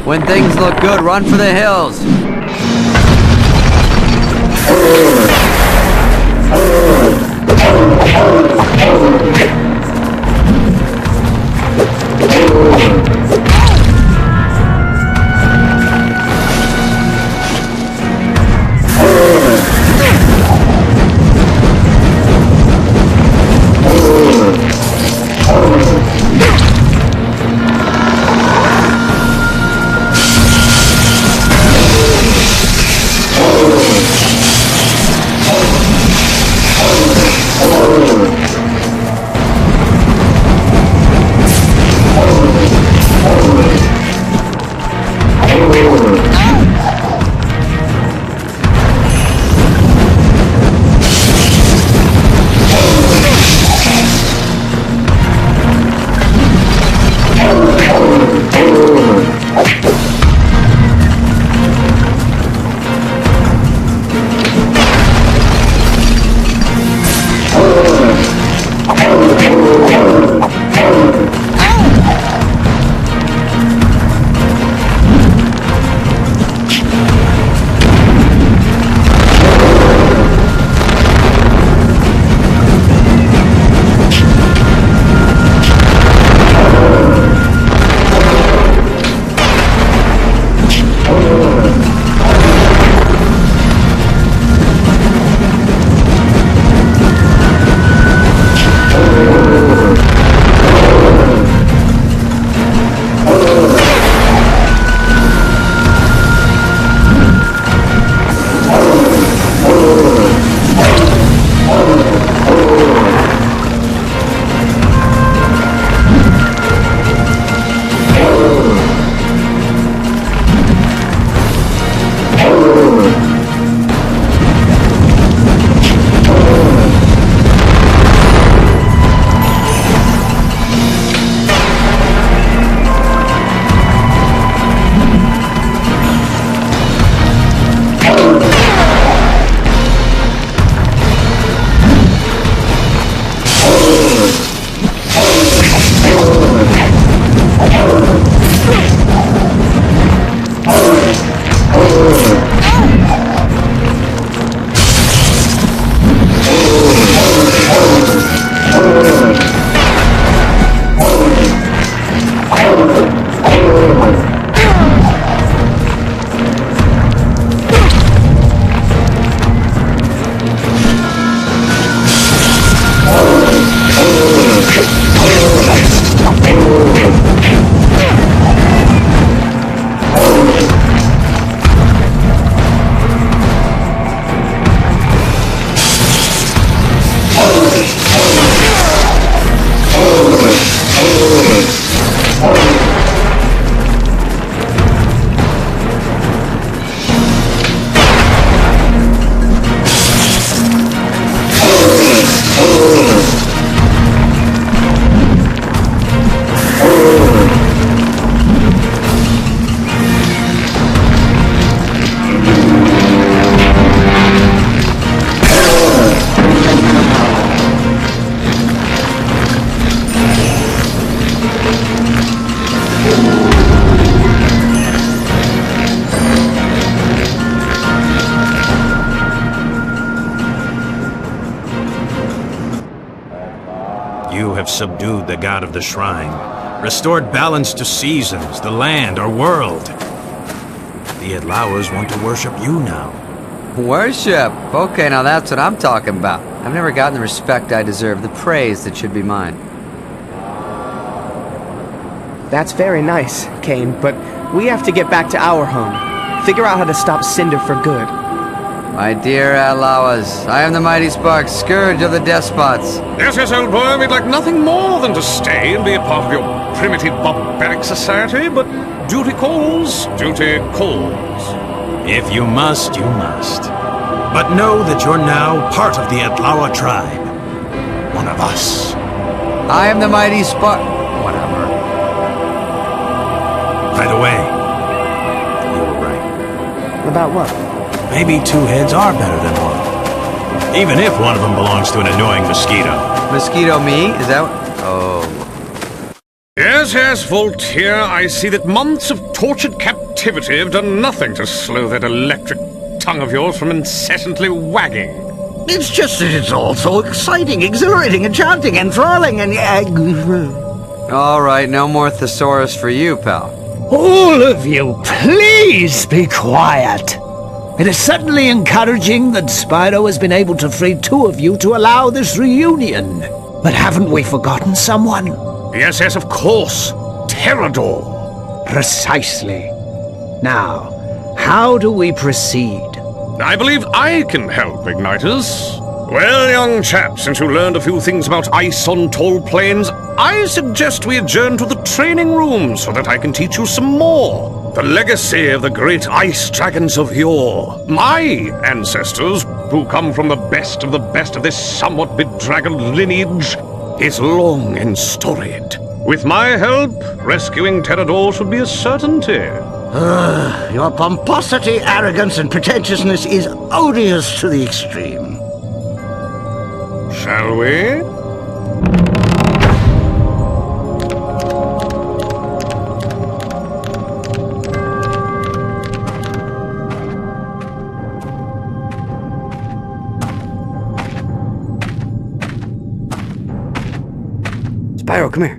When things look good, run for the hills. have subdued the god of the shrine, restored balance to seasons, the land, or world. The Adlauers want to worship you now. Worship? Okay, now that's what I'm talking about. I've never gotten the respect I deserve, the praise that should be mine. That's very nice, Kane, but we have to get back to our home. Figure out how to stop Cinder for good. My dear Adlauers, I am the mighty Spark, scourge of the despots. Yes, yes, old boy, we'd like nothing more than to stay and be a part of your primitive barbaric society, but duty calls, duty calls. If you must, you must. But know that you're now part of the Adlaua tribe. One of us. I am the mighty Spark... Whatever. By the way, you were right. About what? Maybe two heads are better than one. Even if one of them belongs to an annoying mosquito. Mosquito me? Is that what... Oh. Yes, yes, Voltaire, I see that months of tortured captivity have done nothing to slow that electric tongue of yours from incessantly wagging. It's just that it's all so exciting, exhilarating, enchanting, enthralling, and... All right, no more thesaurus for you, pal. All of you, please be quiet. It is certainly encouraging that Spyro has been able to free two of you to allow this reunion. But haven't we forgotten someone? Yes, yes, of course. Terrador. Precisely. Now, how do we proceed? I believe I can help, Ignitus. Well, young chap, since you learned a few things about ice on tall plains, I suggest we adjourn to the training room so that I can teach you some more. The legacy of the great ice dragons of yore. My ancestors, who come from the best of this somewhat bedraggled lineage, is long and storied. With my help, rescuing Terrador should be a certainty. Your pomposity, arrogance, and pretentiousness is odious to the extreme. Shall we? Spyro, come here.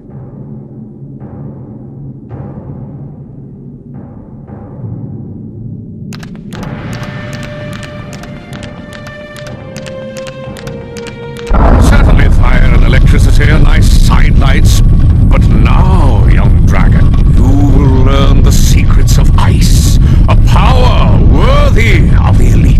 Certainly fire and electricity are nice sidelights, but now, young dragon, you will learn the secrets of ice, a power worthy of the elite.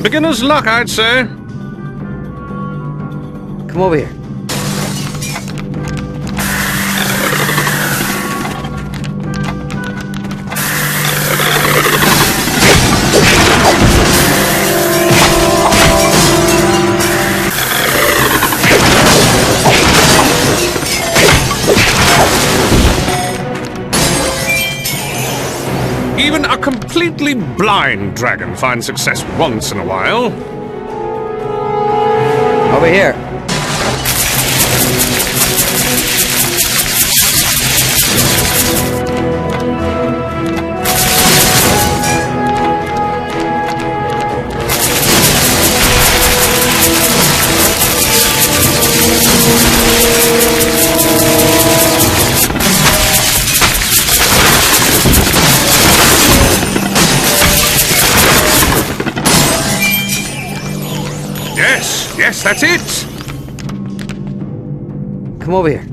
Beginner's luck, I'd say. Come over here. Even a completely blind dragon finds success once in a while. Over here. Yes, that's it! Come over here.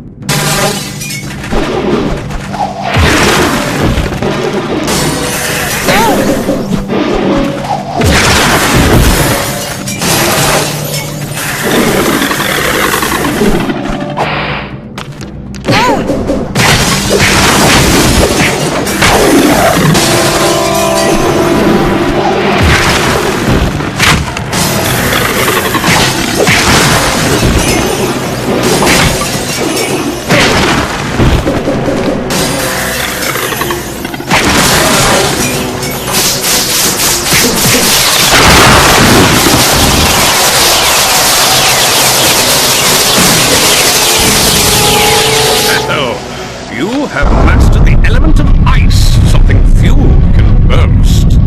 You have mastered the element of ice, something few can boast.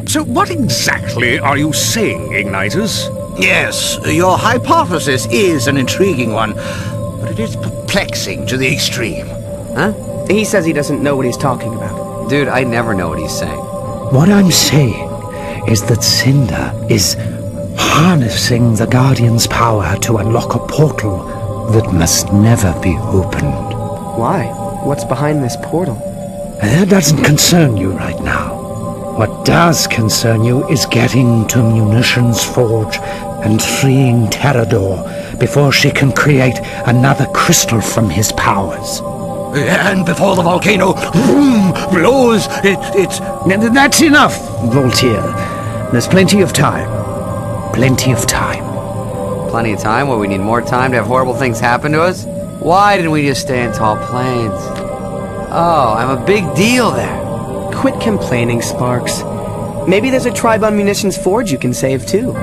So what exactly are you saying, Igniters? Yes, your hypothesis is an intriguing one, but it is perplexing to the extreme. Huh? He says he doesn't know what he's talking about. Dude, I never know what he's saying. What I'm saying is that Cinder is harnessing the Guardian's power to unlock a portal that must never be opened. Why? What's behind this portal? That doesn't concern you right now. What does concern you is getting to Munitions Forge and freeing Terrador before she can create another crystal from his powers. And before the volcano blows, it's... That's enough, Voltaire. There's plenty of time. Plenty of time. Plenty of time? What, we need more time to have horrible things happen to us? Why didn't we just stay in Tall Plains? Oh, I'm a big deal there. Quit complaining, Sparks. Maybe there's a tribe on Munitions Forge you can save, too.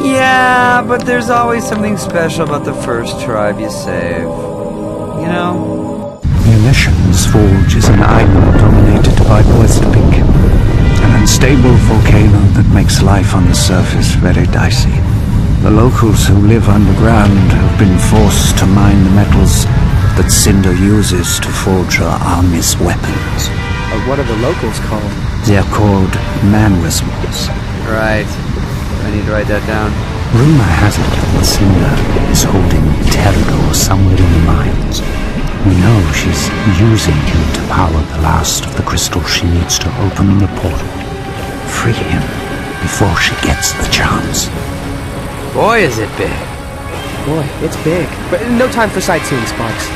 Yeah, but there's always something special about the first tribe you save. You know? Munitions Forge is an island dominated by Earthquake, an unstable volcano that makes life on the surface very dicey. The locals who live underground have been forced to mine the metals that Cinder uses to forge her army's weapons. What are the locals called? They're called man-whistlers. Right. I need to write that down. Rumor has it that Cinder is holding Terrador somewhere in the mines. We know she's using him to power the last of the crystals she needs to open the portal. Free him before she gets the chance. Boy, is it big. Boy, it's big. But no time for sightseeing, Sparks.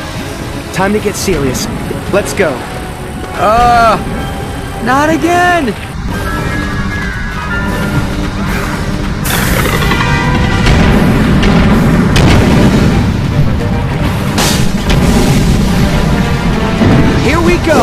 Time to get serious. Let's go. Not again! Here we go!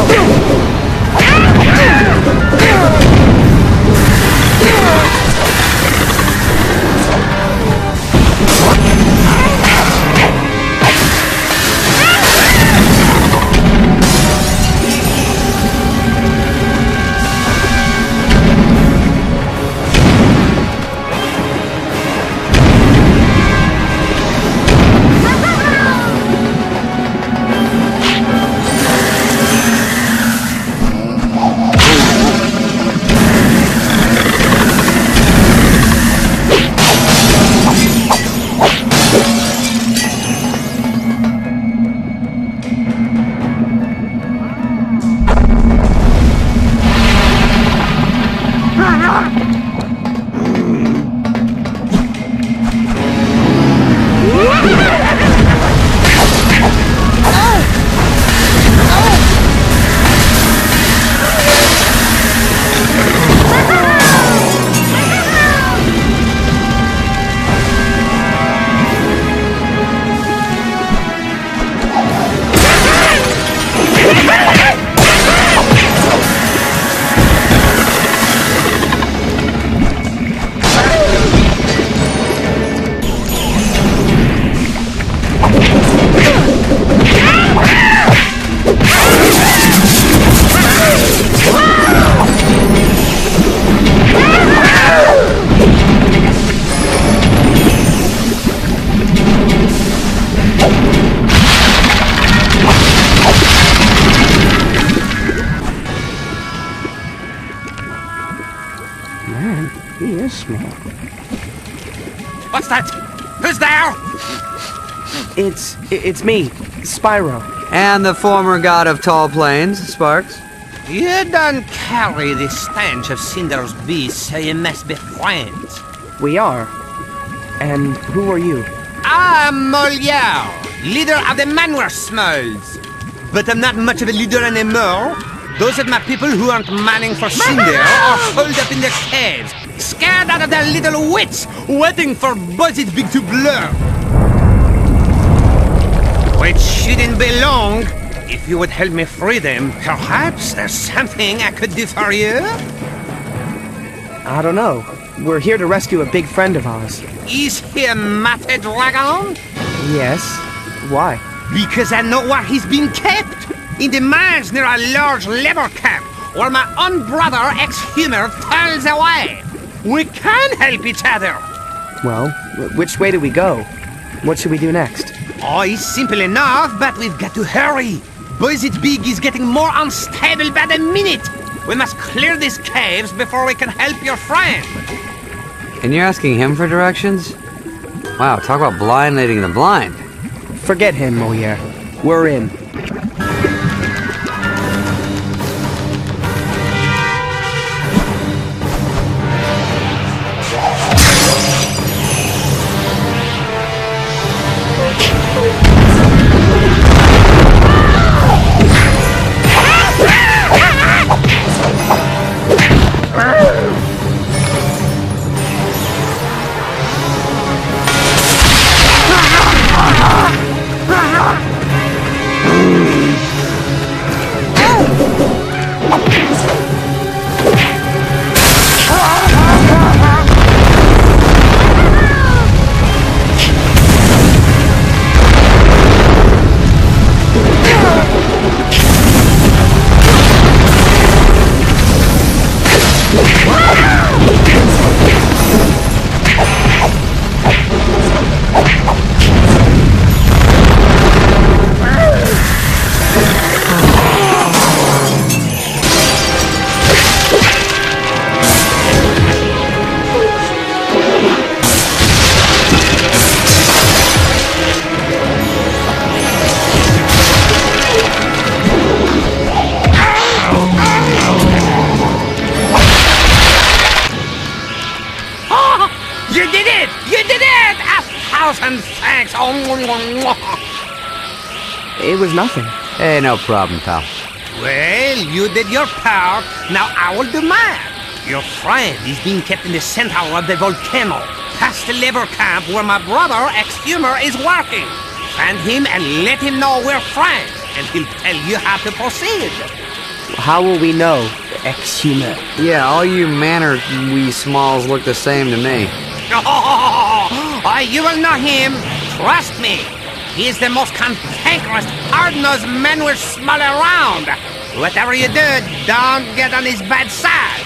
Man, he is small. What's that? Who's there? It's me, Spyro. And the former god of Tall Plains, Sparks. You don't carry the stench of Cinder's beast, so you must be friends. We are. And who are you? I'm Molière, leader of the Manwer Smolds. But I'm not much of a leader anymore. Those are my people who aren't manning for Cinder are holed up in their caves, scared out of their little wits, waiting for Buzzit Big to blur. Which shouldn't be long. If you would help me free them, perhaps there's something I could do for you? I don't know. We're here to rescue a big friend of ours. Is he a Mate Dragon? Yes. Why? Because I know where he's been kept. In the mines near a large labor camp, where my own brother, ex-Humor, turns away. We can help each other. Well, which way do we go? What should we do next? Oh, it's simple enough, but we've got to hurry. Buzzit Big is getting more unstable by the minute. We must clear these caves before we can help your friend. And you're asking him for directions? Wow, talk about blind leading the blind. Forget him, Moyer. We're in. It was nothing. Hey, no problem, pal. Well, you did your part, now I will do mine. Your friend is being kept in the center of the volcano, past the labor camp where my brother, ex-Humor, is working. Find him and let him know we're friends, and he'll tell you how to proceed. How will we know, ex-Humor? Yeah, all you manor wee smalls look the same to me. Oh, you will know him. Trust me. He is the most cantankerous, hard-nosed man we'll smell around. Whatever you do, don't get on his bad side.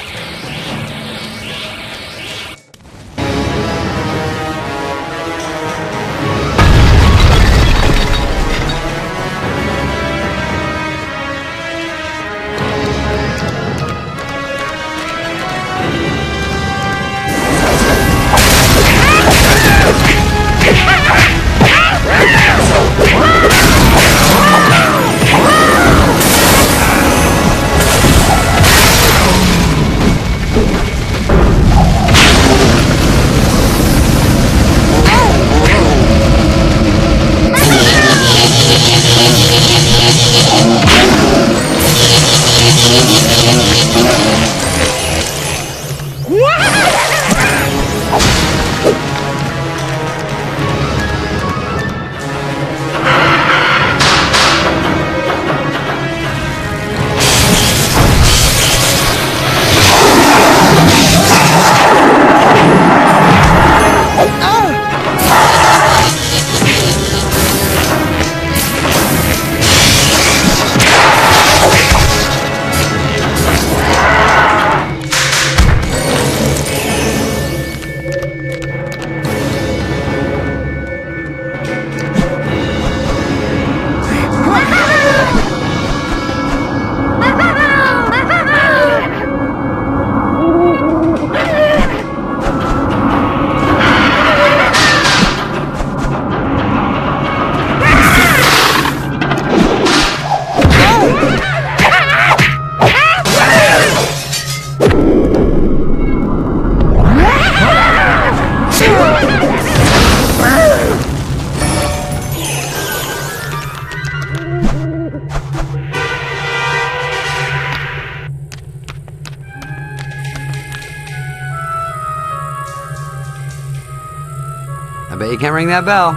bet you can't ring that bell.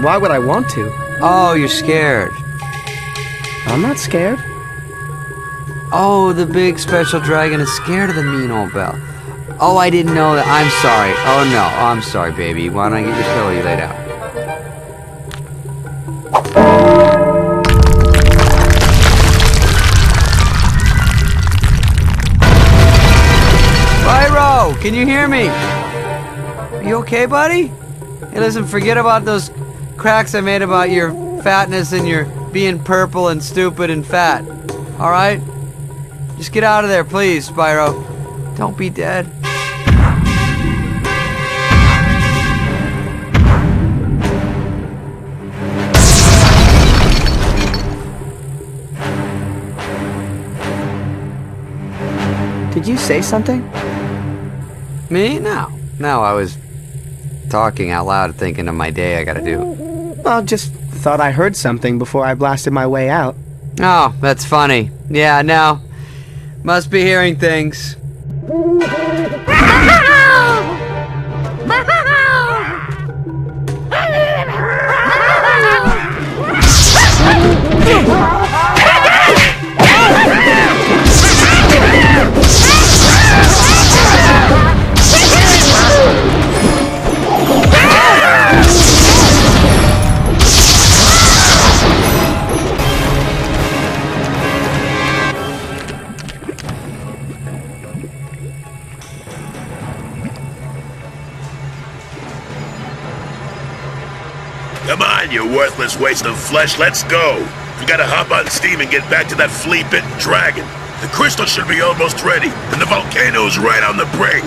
Why would I want to? Oh, you're scared. I'm not scared. Oh, the big special dragon is scared of the mean old bell. Oh, I didn't know that. I'm sorry. Oh, no. Oh, I'm sorry, baby. Why don't I get your pillow? You lay down. Spyro, can you hear me? Are you okay, buddy? Hey, listen, forget about those cracks I made about your fatness and your being purple and stupid and fat. All right? Just get out of there, please, Spyro. Don't be dead. Did you say something? Me? No. No, I was talking out loud, thinking of my day I gotta do. Well, just thought I heard something before I blasted my way out. Oh, that's funny. Yeah, no. Must be hearing things. Come on, you worthless waste of flesh, let's go! We gotta hop on steam and get back to that flea-bitten dragon. The crystal should be almost ready, and the volcano's right on the brink.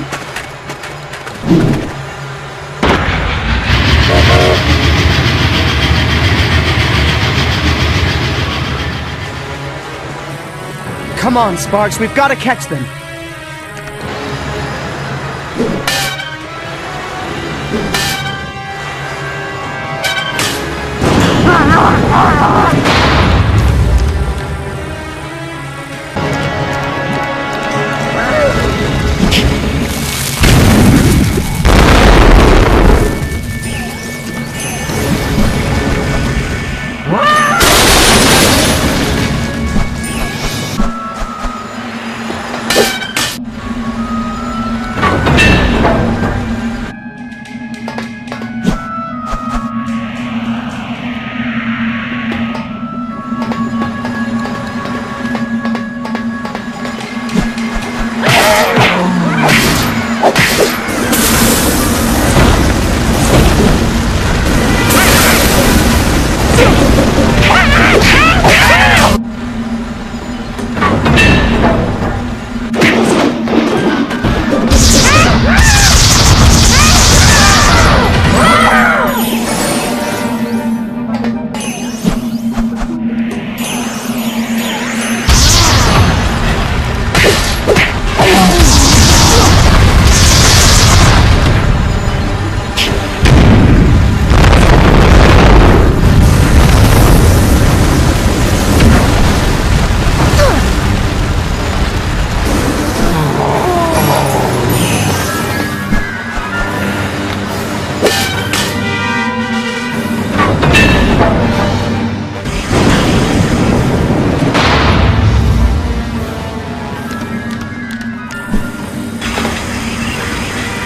Come on, Sparks, we've got to catch them.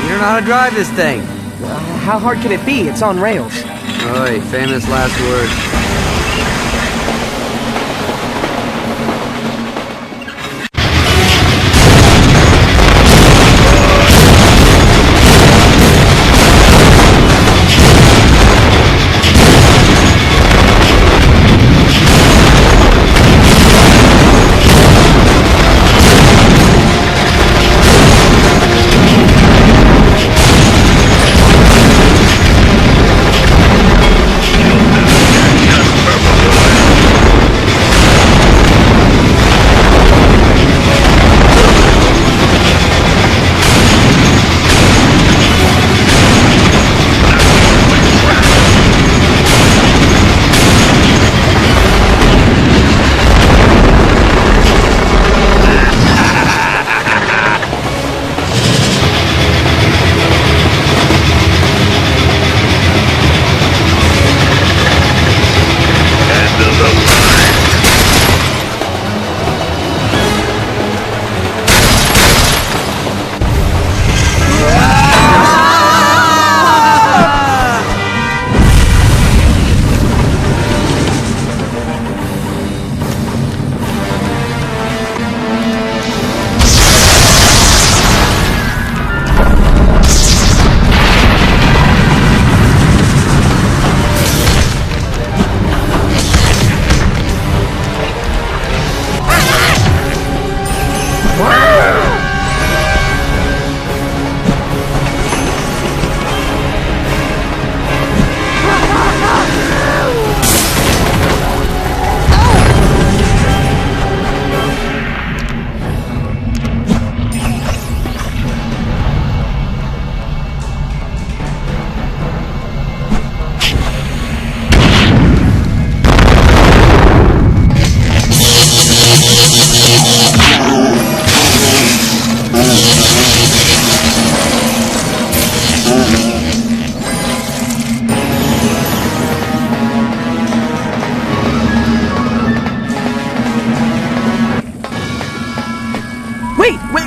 You don't know how to drive this thing. How hard can it be? It's on rails. Oy, famous last words.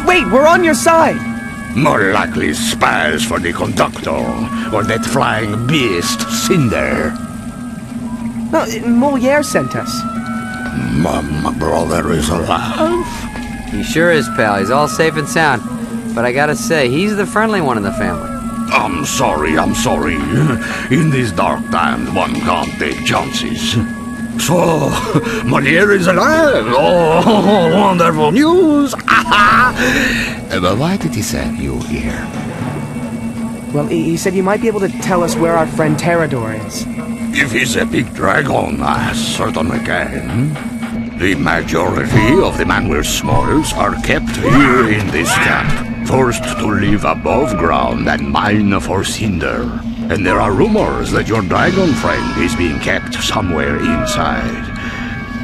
Wait, we're on your side! More likely spies for the conductor, or that flying beast, Cinder. No, Moliere sent us. My brother is alive? He sure is, pal. He's all safe and sound. But I gotta say, he's the friendly one in the family. I'm sorry. In these dark times, one can't take chances. So, Moliere is alive! Oh, wonderful news! But why did he send you here? Well, he said you might be able to tell us where our friend Terrador is. If he's a big dragon, I certainly can. The majority of the Manwir Smalls are kept here in this camp, forced to live above ground and mine for Cinder. And there are rumors that your dragon friend is being kept somewhere inside,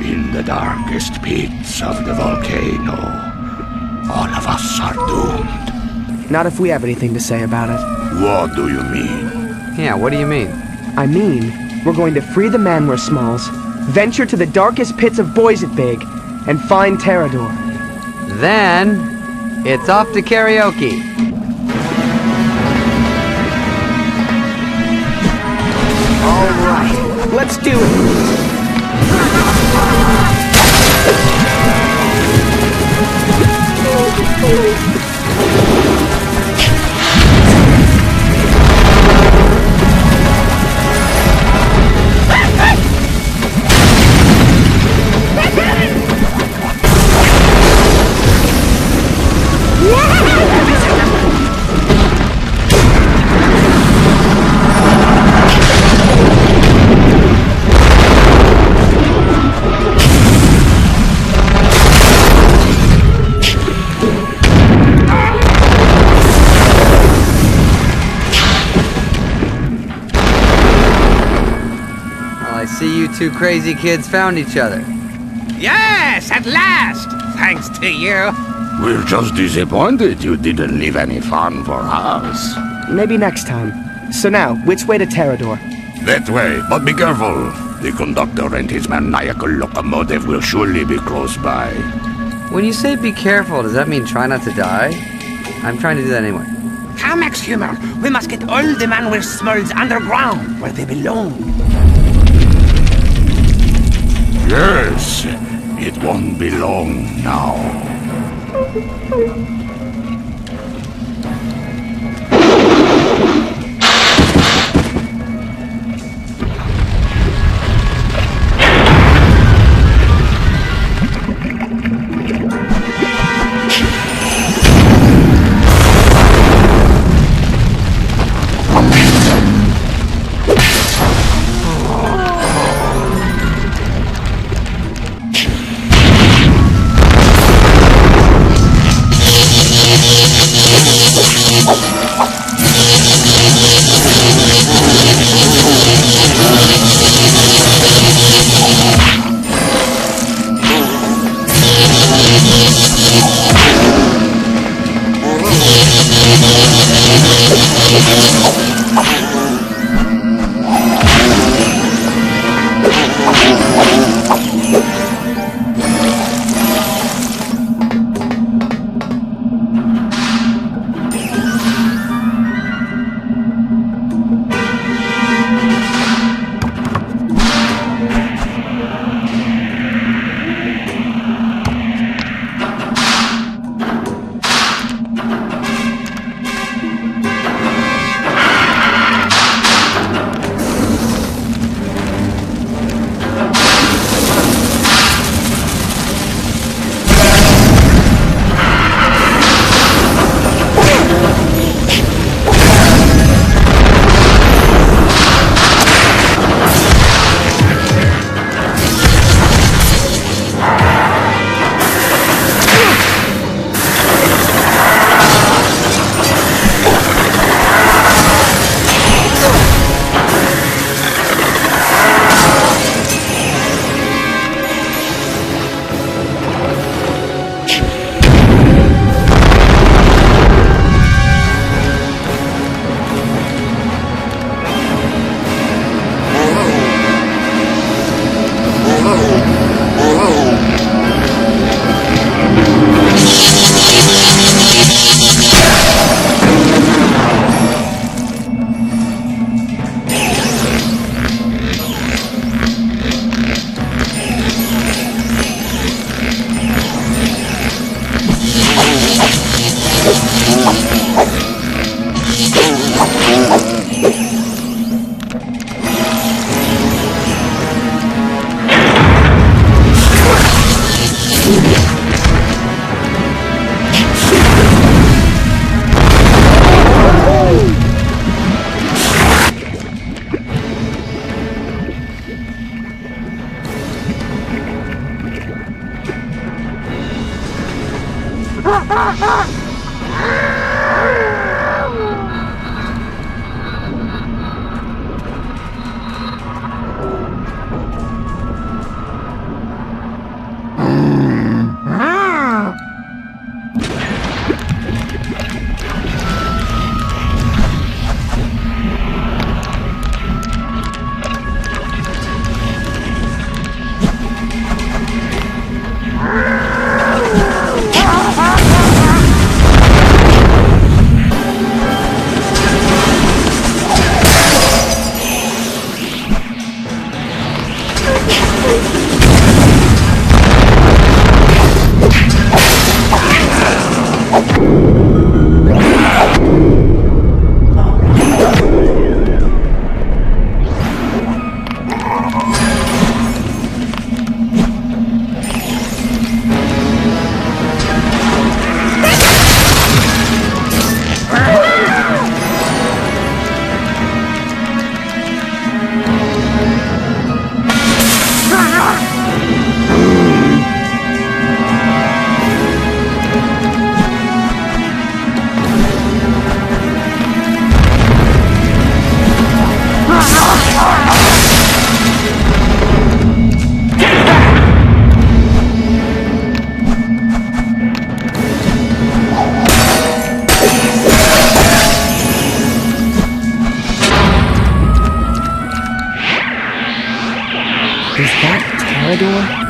in the darkest pits of the volcano. All of us are doomed. Not if we have anything to say about it. What do you mean? Yeah, what do you mean? I mean, we're going to free the Manwir Smalls, venture to the darkest pits of Boisetbig, and find Terrador. Then, it's off to karaoke. All right, let's do it. See, you two crazy kids found each other. Yes, at last! Thanks to you. We're just disappointed you didn't leave any fun for us. Maybe next time. So now, which way to Terrador? That way, but be careful. The conductor and his maniacal locomotive will surely be close by. When you say be careful, does that mean try not to die? I'm trying to do that anyway. Come, Ex-Humor. We must get all the Manwir Smalls underground, where they belong. Yes, it won't be long now.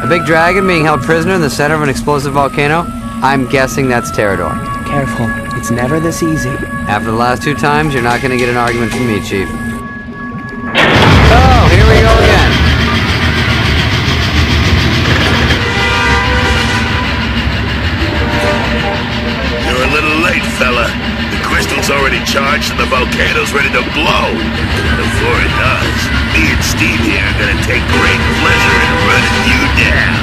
A big dragon being held prisoner in the center of an explosive volcano? I'm guessing that's Terrador. Careful, it's never this easy. After the last 2 times, you're not gonna get an argument from me, Chief. Oh, here we go again. You're a little late, fella. The crystal's already charged and the volcano's ready to blow. Before it does, me and Steve here are gonna take great pleasure in running you down.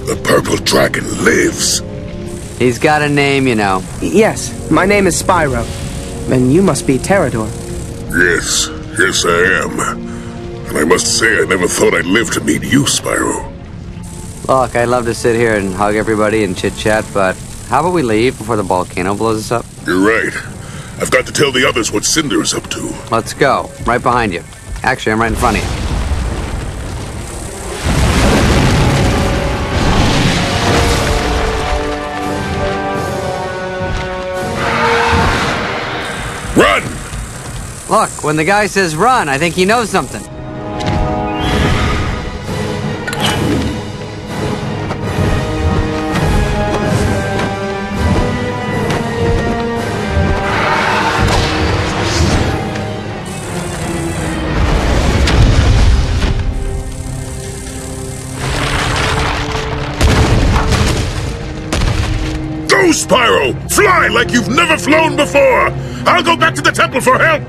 The purple dragon lives. He's got a name, you know. Yes, my name is Spyro. And you must be Terrador. Yes, yes I am. And I must say I never thought I'd live to meet you, Spyro. Look, I'd love to sit here and hug everybody and chit-chat, but how about we leave before the volcano blows us up? You're right. I've got to tell the others what Cinder is up to. Let's go. Right behind you. Actually, I'm right in front of you. Run! Look, when the guy says run, I think he knows something. Go, Spyro! Fly like you've never flown before! I'll go back to the temple for help!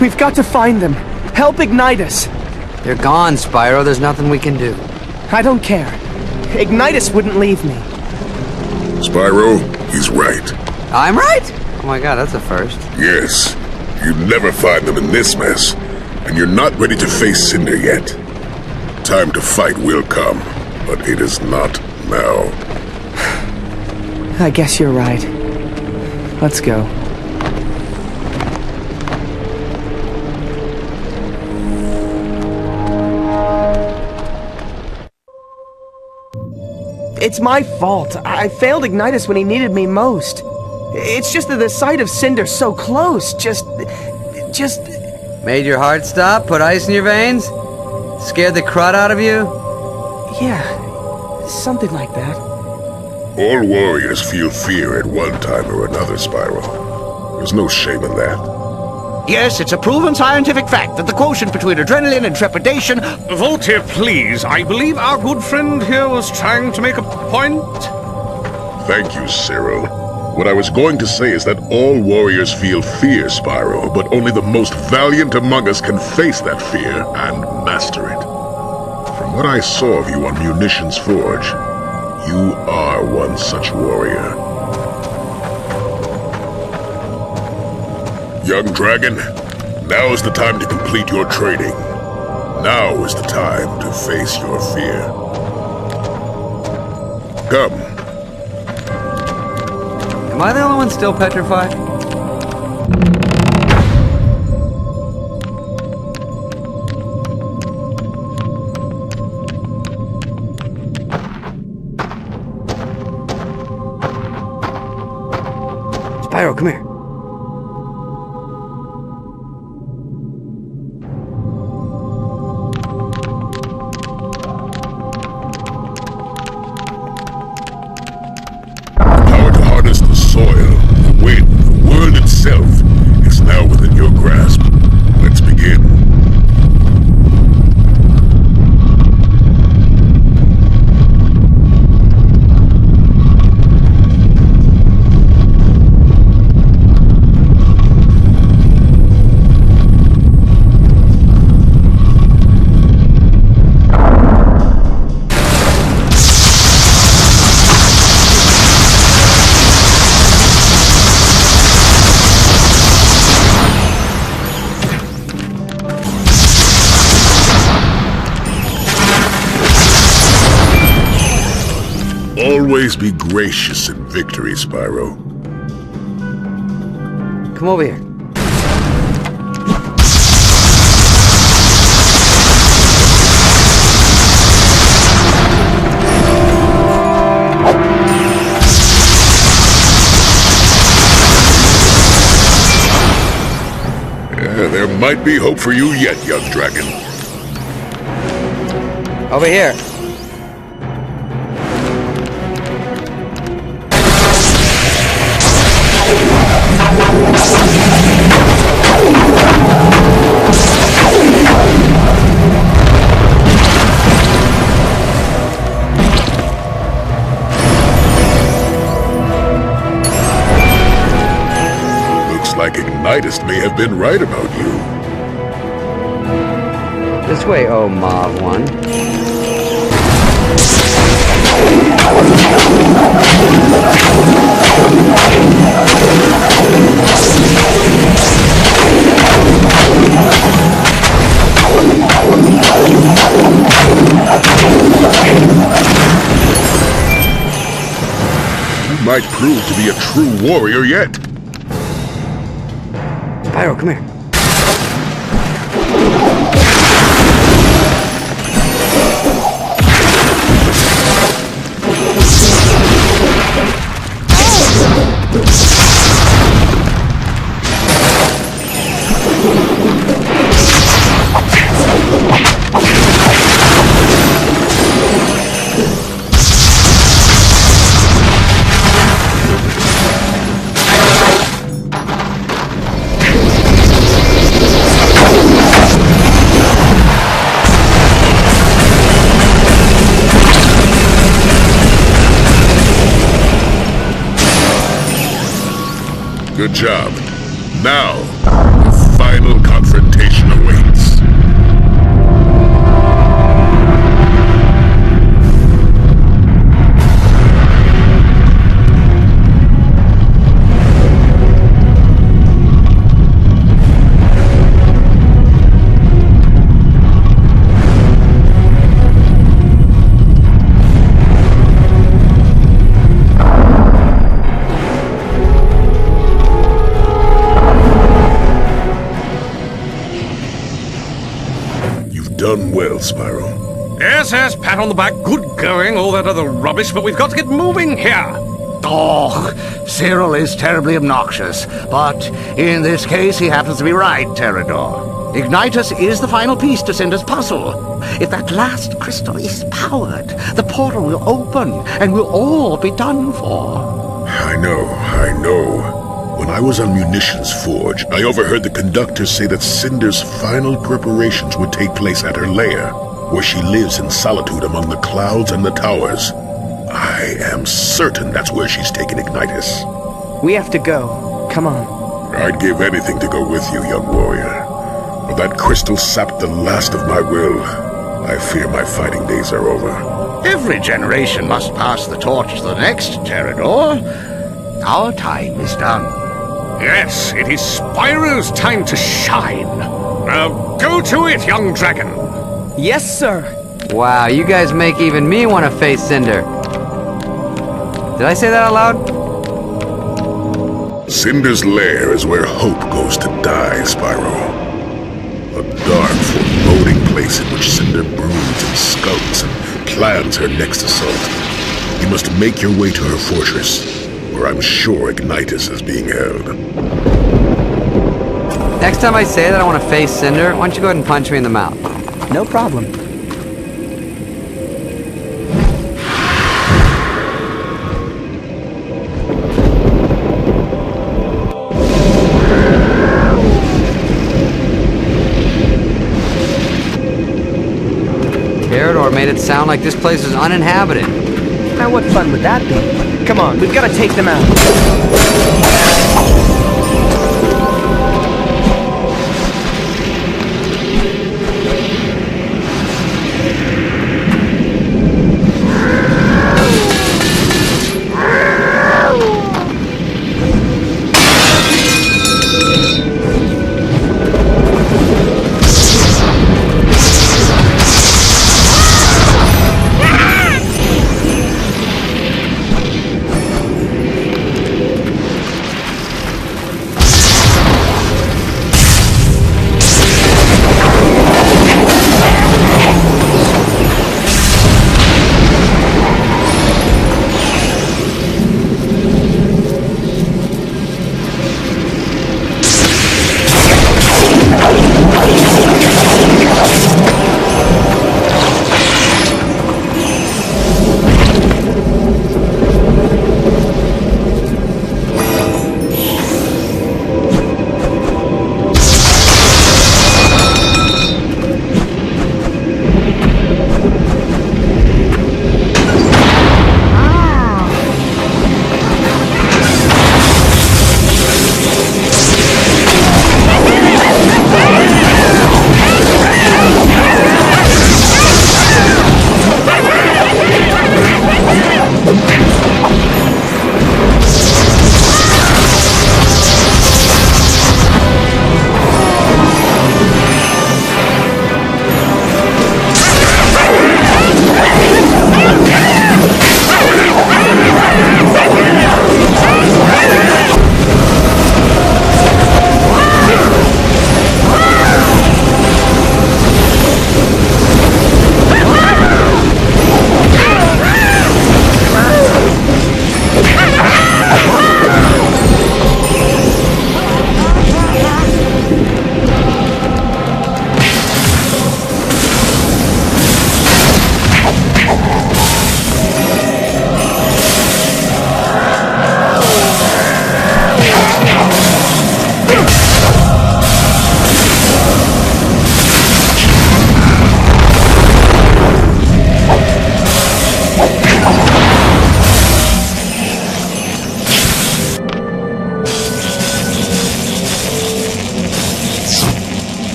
We've got to find them. Help Ignitus. They're gone, Spyro. There's nothing we can do. I don't care. Ignitus wouldn't leave me. Spyro, he's right. I'm right? Oh my god, that's a first. Yes. You never find them in this mess. And you're not ready to face Cinder yet. Time to fight will come, but it is not now. I guess you're right. Let's go. It's my fault. I failed Ignitus when he needed me most. It's just that the sight of Cinder so close just... Made your heart stop? Put ice in your veins? Scared the crud out of you? Yeah, something like that. All warriors feel fear at one time or another, Spyro. There's no shame in that. Yes, it's a proven scientific fact that the quotient between adrenaline and trepidation... Voltaire, please. I believe our good friend here was trying to make a point. Thank you, Cyril. What I was going to say is that all warriors feel fear, Spyro, but only the most valiant among us can face that fear and master it. From what I saw of you on Munitions Forge, you are one such warrior. Young dragon, now is the time to complete your training. Now is the time to face your fear. Come. Am I the only one still petrified? Spyro, come here. The soil, the wind, the world itself is now within your grasp. Let's begin. Always be gracious in victory, Spyro. Come over here. Yeah, there might be hope for you yet, young dragon. Over here. Looks like Ignitus may have been right about you. This way, oh Mav one. You might prove to be a true warrior yet. Spyro, come here. Good job. Now, the final confrontation awaits. Done well, Spyro. Yes, yes, pat on the back, good going, all that other rubbish, but we've got to get moving here. Oh, Cyril is terribly obnoxious, but in this case he happens to be right, Pterodor. Ignitus is the final piece to Cinder's puzzle. If that last crystal is powered, the portal will open and we'll all be done for. I know. When I was on Munitions Forge, I overheard the conductor say that Cinder's final preparations would take place at her lair, where she lives in solitude among the clouds and the towers. I am certain that's where she's taken Ignitus. We have to go. Come on. I'd give anything to go with you, young warrior. But that crystal sapped the last of my will. I fear my fighting days are over. Every generation must pass the torch to the next, Pterodor. Our time is done. Yes, it is Spyro's time to shine. Now go to it, young dragon. Yes, sir. Wow, you guys make even me want to face Cinder. Did I say that out loud? Cinder's lair is where hope goes to die, Spyro. A dark, foreboding place in which Cinder broods and skulks and plans her next assault. You must make your way to her fortress, where I'm sure Ignitus is being held. Next time I say that I want to face Cinder, why don't you go ahead and punch me in the mouth? No problem. Pterodor made it sound like this place is uninhabited. Now what fun would that be? Come on, we've got to take them out.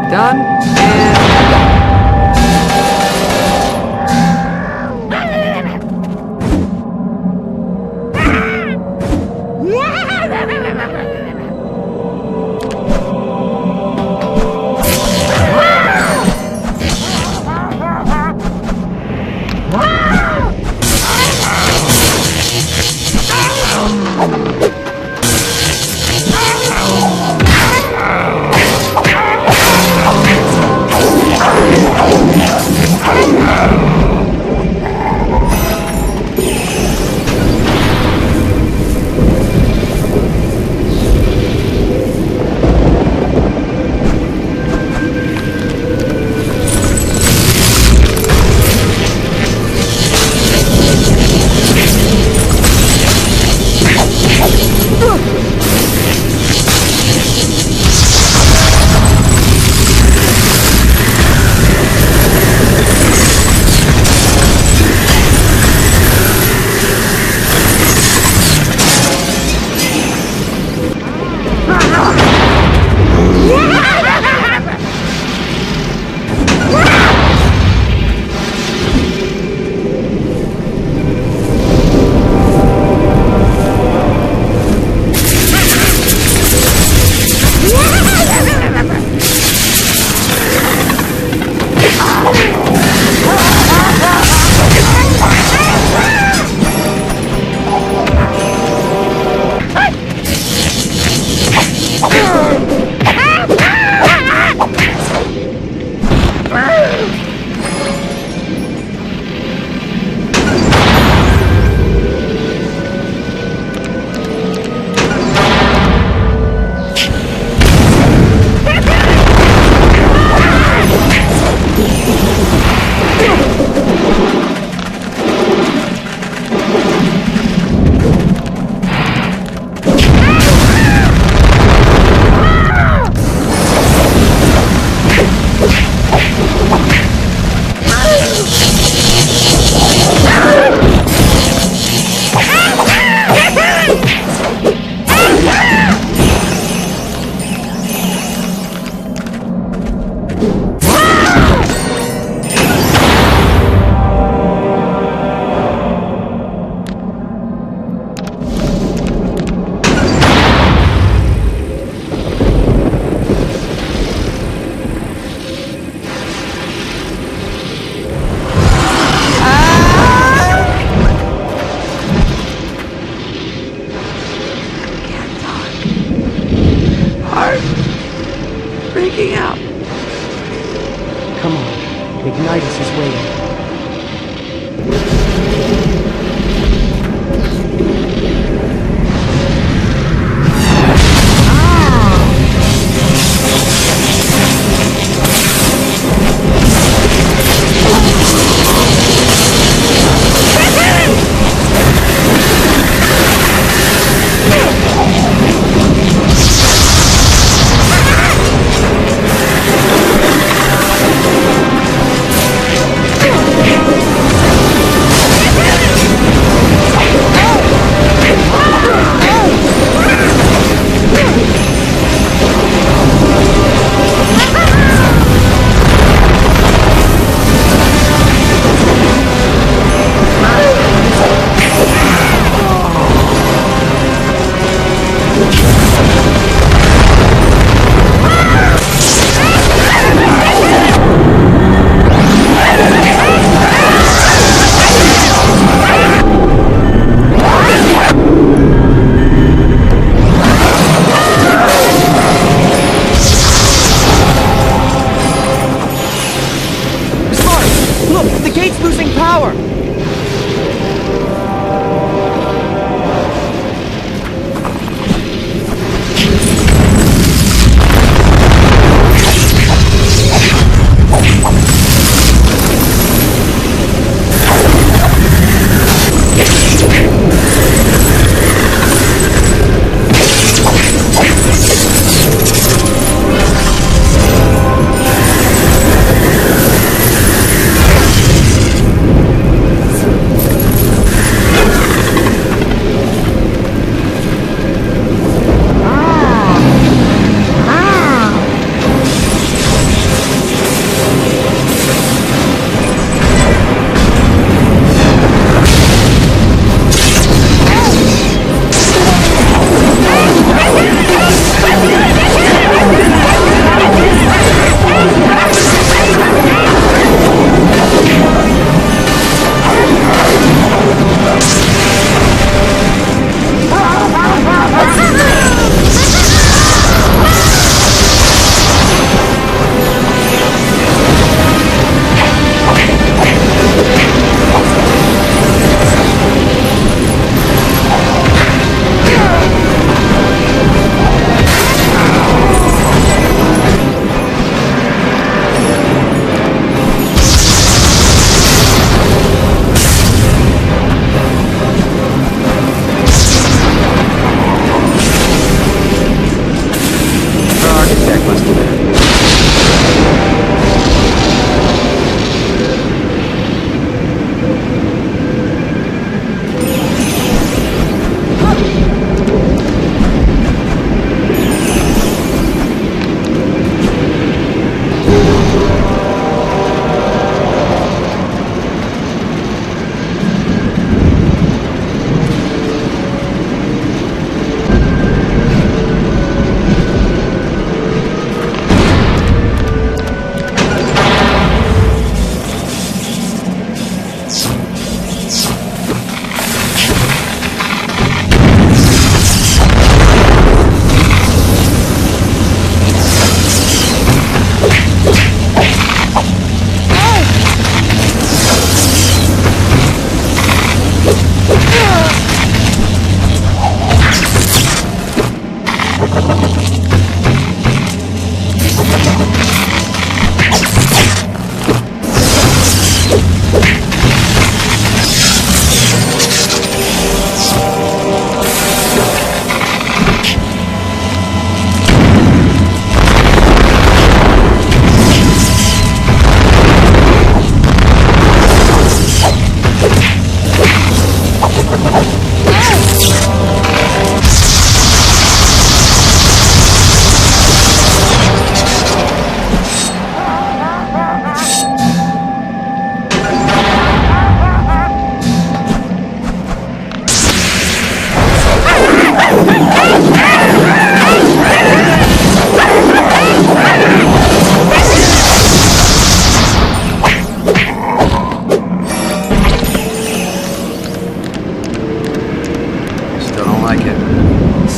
Done, and...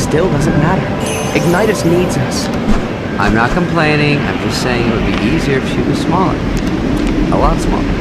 still doesn't matter. Ignitus needs us. I'm not complaining, I'm just saying it would be easier if she was smaller. A lot smaller.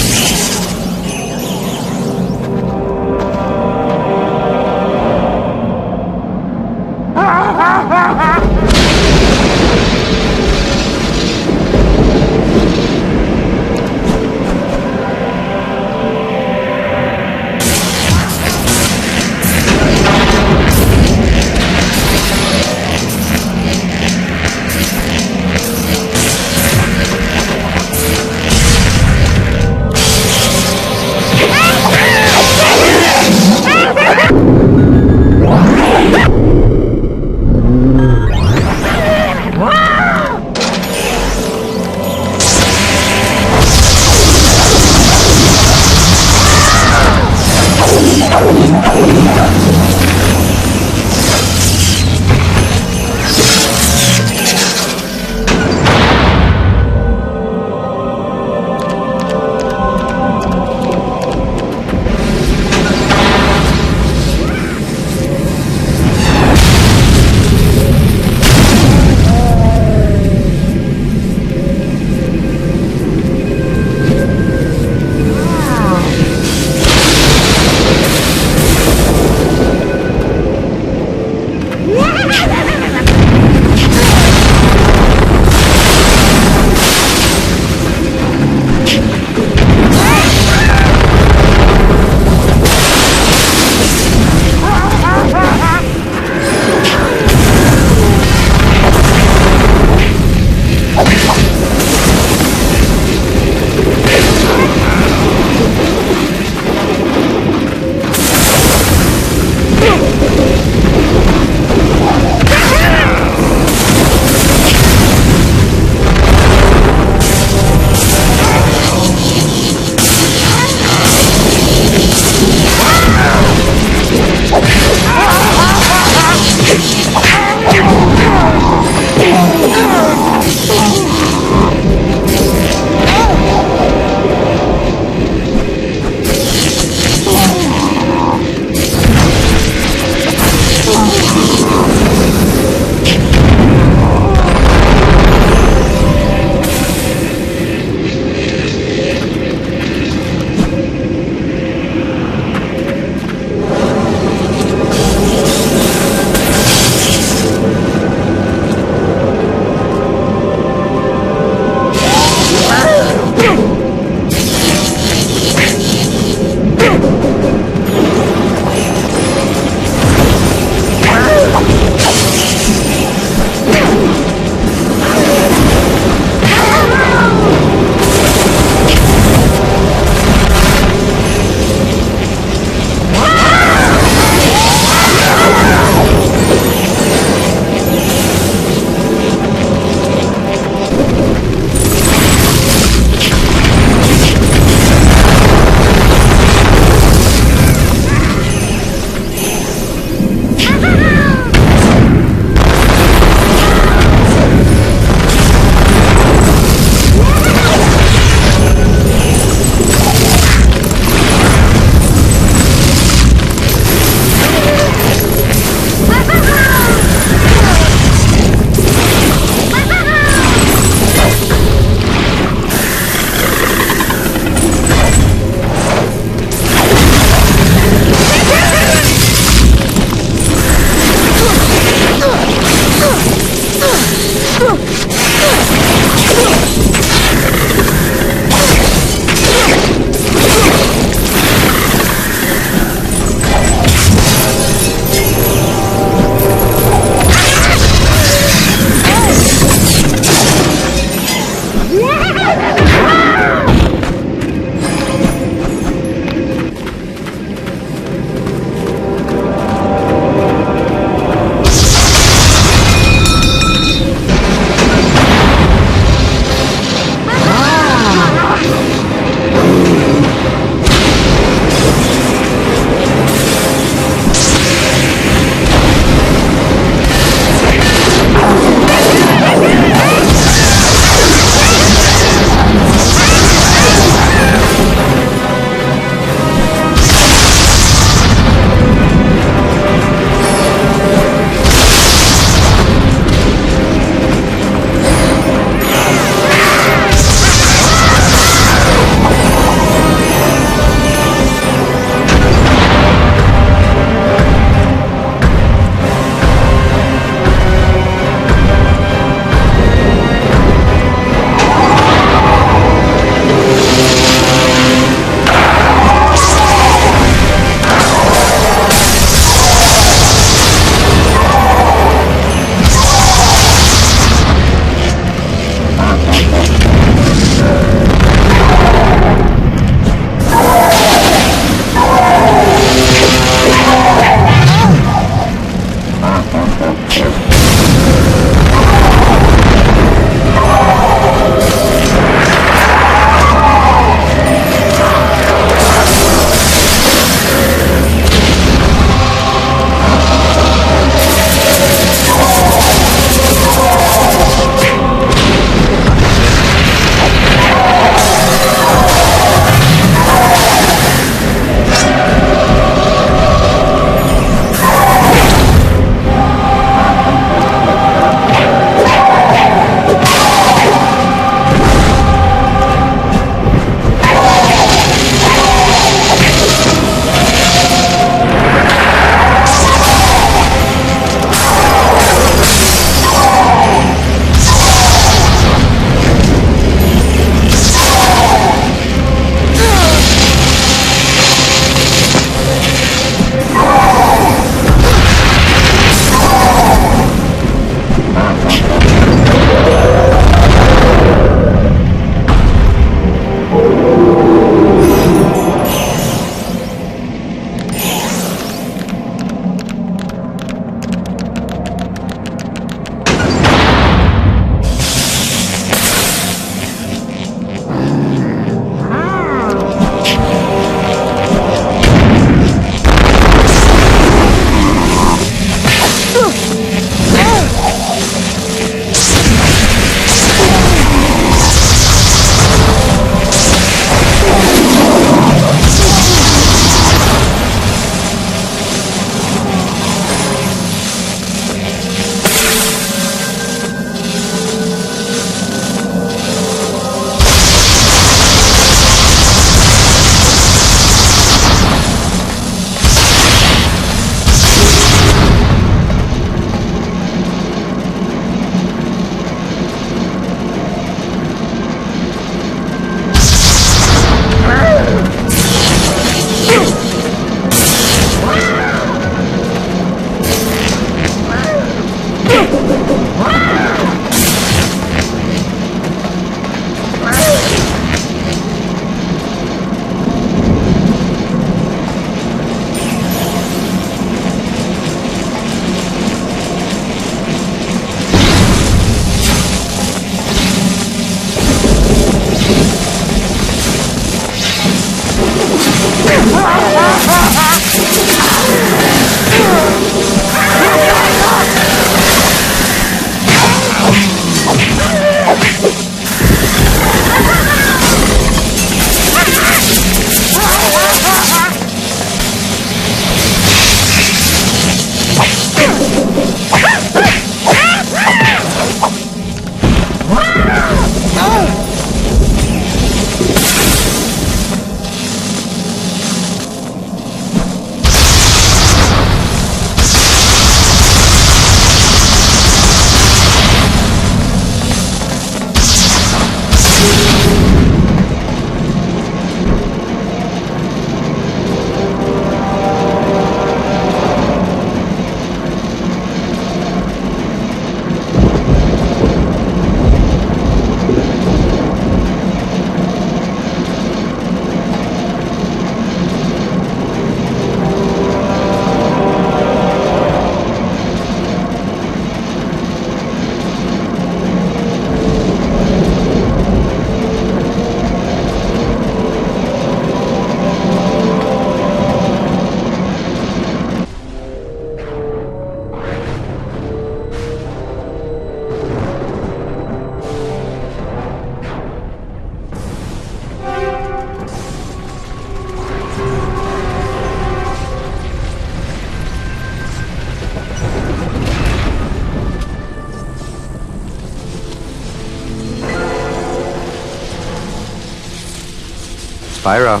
Spyro.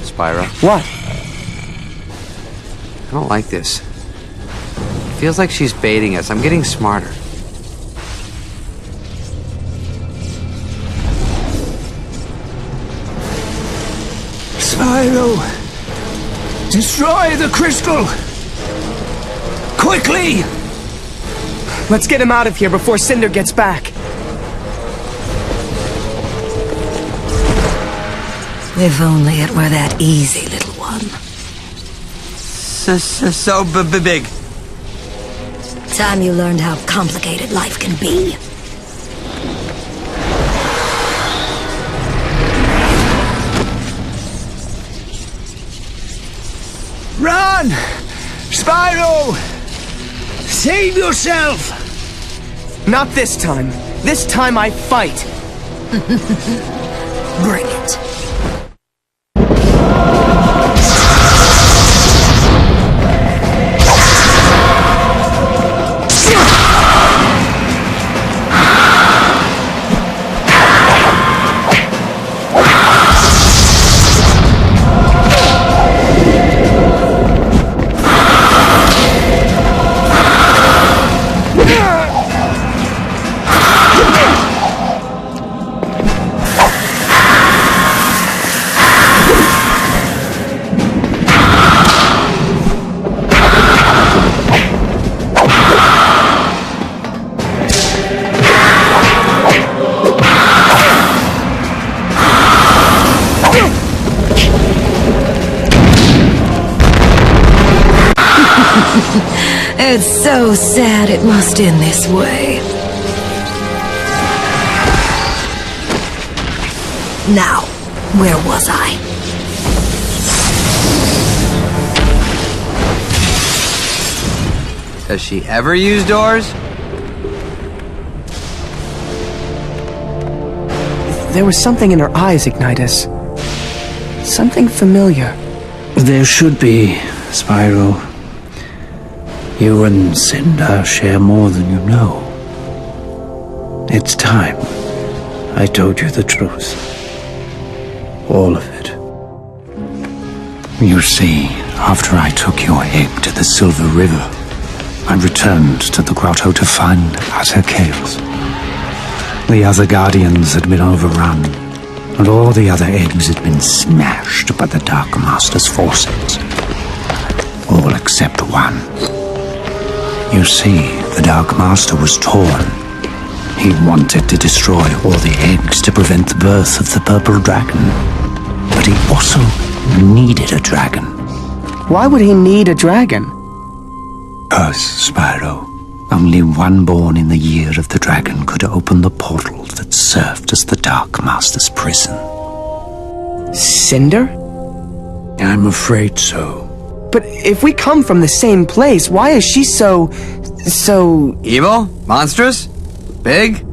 Spyro. What? I don't like this. It feels like she's baiting us. I'm getting smarter. Spyro! Destroy the crystal! Quickly! Let's get him out of here before Cinder gets back. If only it were that easy, little one. So big. Time you learned how complicated life can be. Run! Spyro! Save yourself! Not this time. This time I fight. Bring it. It's so sad it must end this way. Now, where was I? Does she ever use doors? There was something in her eyes, Ignitus. Something familiar. There should be, Spyro. You and Cinder share more than you know. It's time I told you the truth. All of it. You see, after I took your egg to the Silver River, I returned to the grotto to find utter chaos. The other Guardians had been overrun, and all the other eggs had been smashed by the Dark Master's forces. All except one. You see, the Dark Master was torn. He wanted to destroy all the eggs to prevent the birth of the Purple Dragon. But he also needed a dragon. Why would he need a dragon? Because, Spyro, only one born in the year of the dragon could open the portal that served as the Dark Master's prison. Cinder? I'm afraid so. But if we come from the same place, why is she so... Evil? Monstrous? Big?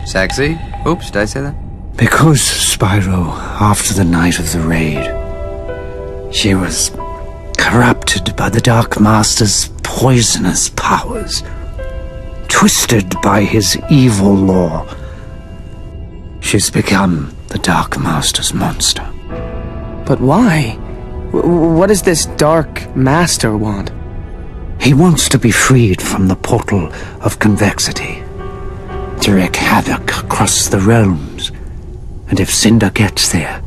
Sexy? Oops, did I say that? Because, Spyro, after the night of the raid, she was corrupted by the Dark Master's poisonous powers, twisted by his evil law. She's become the Dark Master's monster. But why? What does this Dark Master want? He wants to be freed from the portal of convexity, to wreak havoc across the realms. And if Cinder gets there,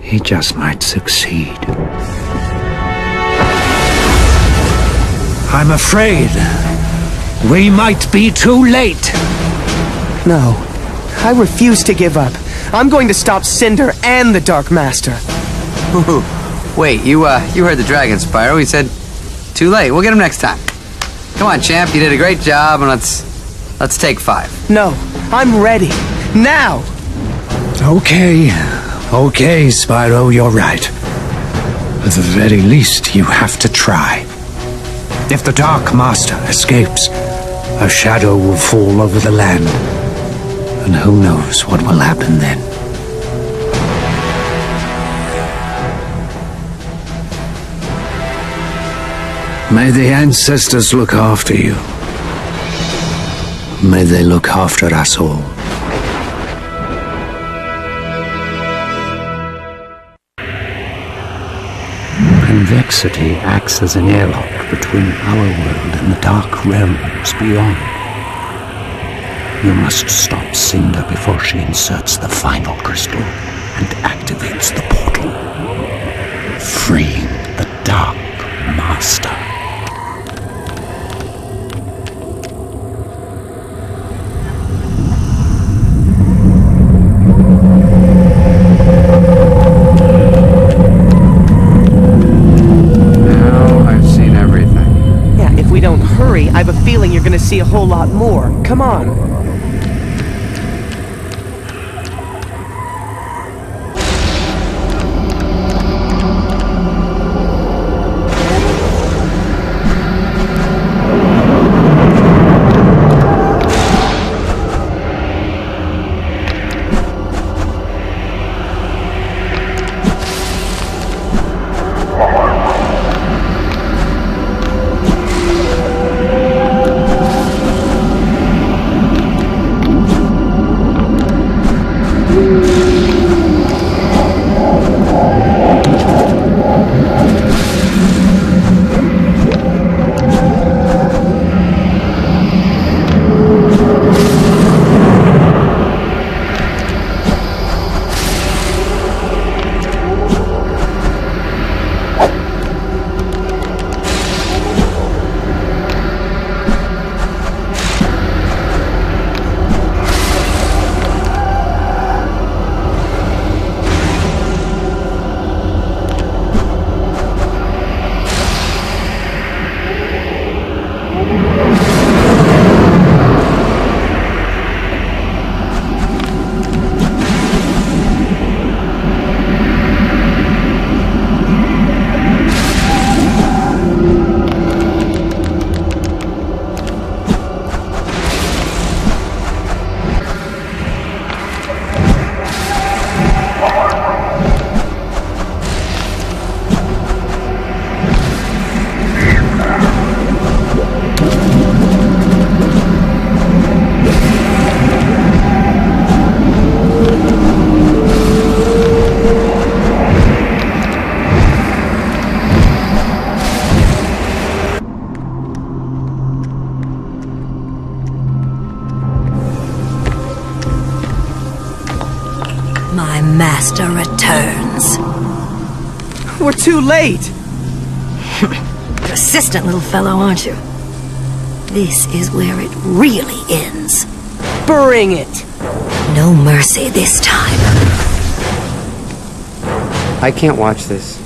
he just might succeed. I'm afraid we might be too late. No, I refuse to give up. I'm going to stop Cinder and the Dark Master. Ooh. Wait, you heard the dragon, Spyro. He said, too late. We'll get him next time. Come on, champ. You did a great job, and let's take 5. No, I'm ready. Now! Okay, Spyro, you're right. At the very least, you have to try. If the Dark Master escapes, a shadow will fall over the land. And who knows what will happen then. May the ancestors look after you. May they look after us all. Convexity acts as an airlock between our world and the dark realms beyond. You must stop Cinder before she inserts the final crystal and activates the portal, freeing the Dark Master. I have a feeling you're gonna see a whole lot more. Come on. My master returns. We're too late! Persistent little fellow, aren't you? This is where it really ends. Bring it! No mercy this time. I can't watch this.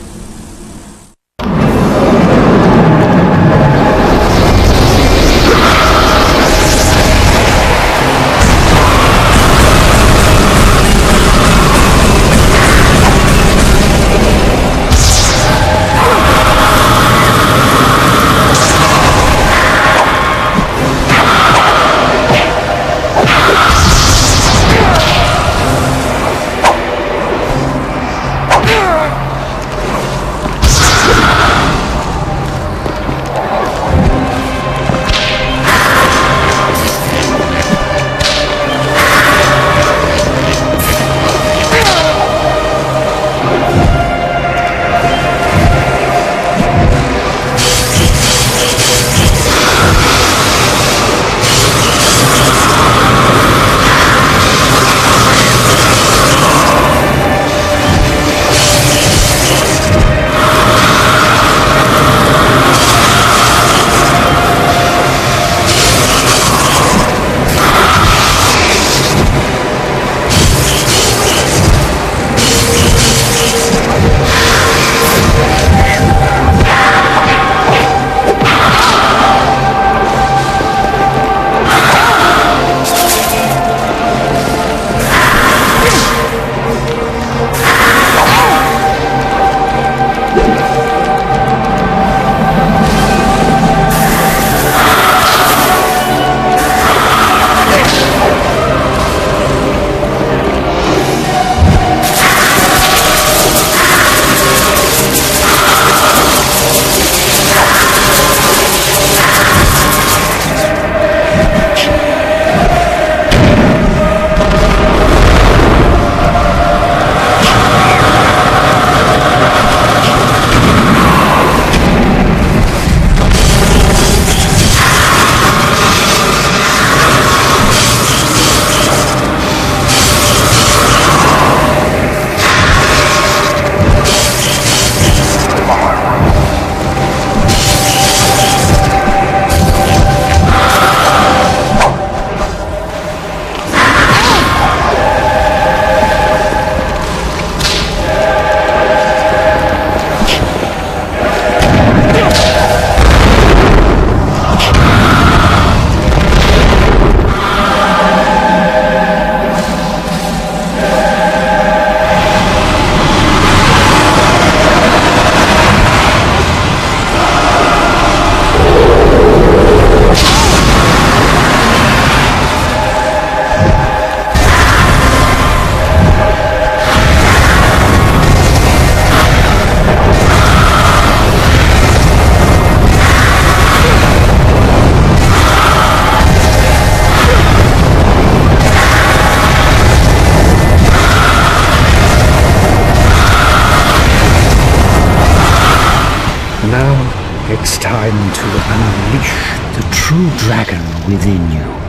It's time to unleash the true dragon within you.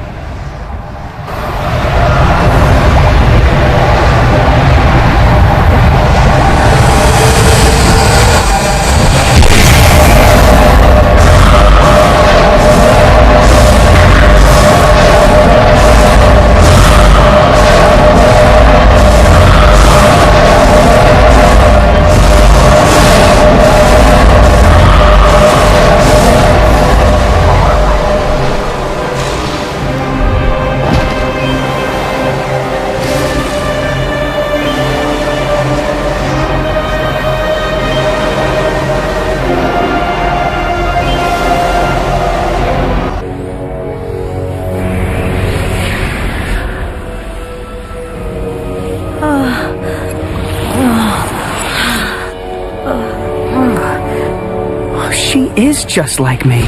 She is just like me.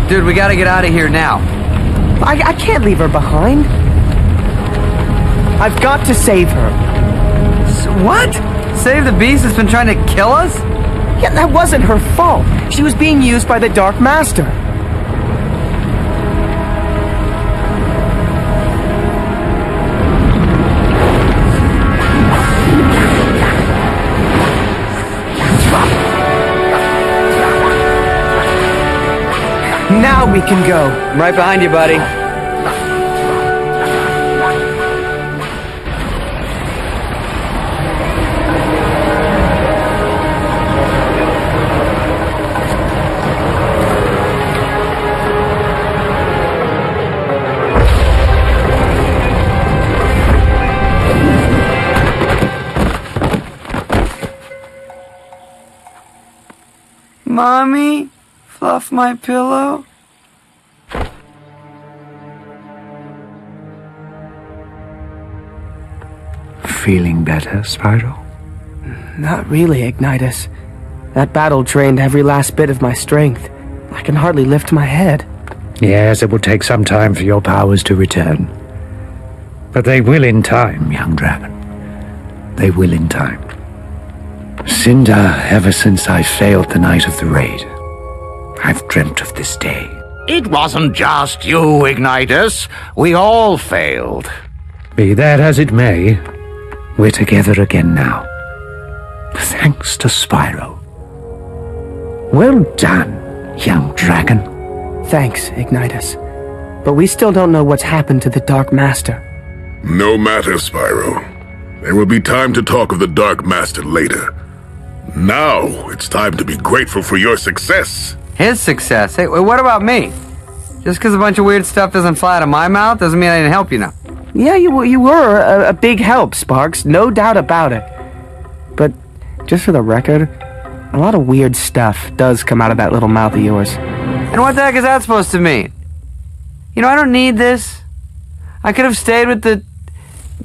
Dude, we gotta get out of here now. I can't leave her behind. I've got to save her. What? Save the beast that's been trying to kill us? Yeah, that wasn't her fault. She was being used by the Dark Master. Now we can go. I'm right behind you, buddy. Mommy, fluff my pillow. Feeling better, Spyro? Not really, Ignitus. That battle drained every last bit of my strength. I can hardly lift my head. Yes, it will take some time for your powers to return. But they will in time, young dragon. They will in time. Cinder, ever since I failed the night of the raid, I've dreamt of this day. It wasn't just you, Ignitus. We all failed. Be that as it may, we're together again now. Thanks to Spyro. Well done, young dragon. Thanks, Ignitus. But we still don't know what's happened to the Dark Master. No matter, Spyro. There will be time to talk of the Dark Master later. Now, it's time to be grateful for your success. His success? Hey, what about me? Just because a bunch of weird stuff doesn't fly out of my mouth doesn't mean I didn't help you now. Yeah, you were a big help, Sparks. No doubt about it. But, just for the record, a lot of weird stuff does come out of that little mouth of yours. And what the heck is that supposed to mean? You know, I don't need this. I could have stayed with the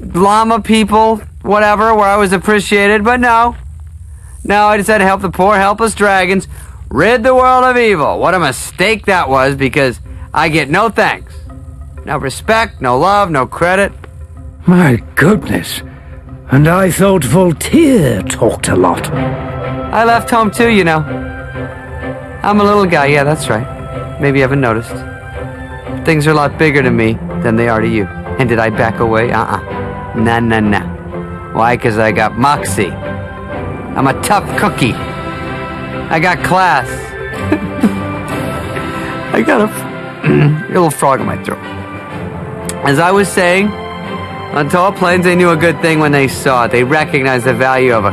llama people, whatever, where I was appreciated, but no. No, I decided to help the poor, helpless dragons rid the world of evil. What a mistake that was, because I get no thanks. No respect, no love, no credit. My goodness. And I thought Voltaire talked a lot. I left home too, you know. I'm a little guy, yeah, that's right. Maybe you haven't noticed. Things are a lot bigger to me than they are to you. And did I back away? Nah. Why? 'Cause I got moxie. I'm a tough cookie. I got class. I got a little frog in my throat. As I was saying, on tall plains they knew a good thing when they saw it. They recognized the value of a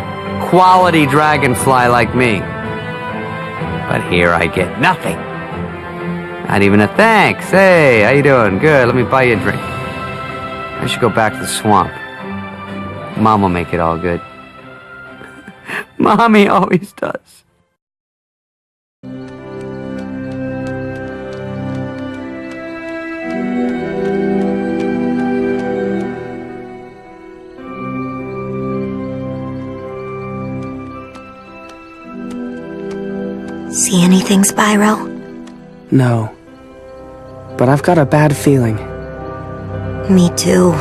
quality dragonfly like me. But here I get nothing. Not even a thanks. Hey, how you doing? Good, let me buy you a drink. I should go back to the swamp. Mom will make it all good. Mommy always does. See anything, Spyro? No. But I've got a bad feeling. Me too.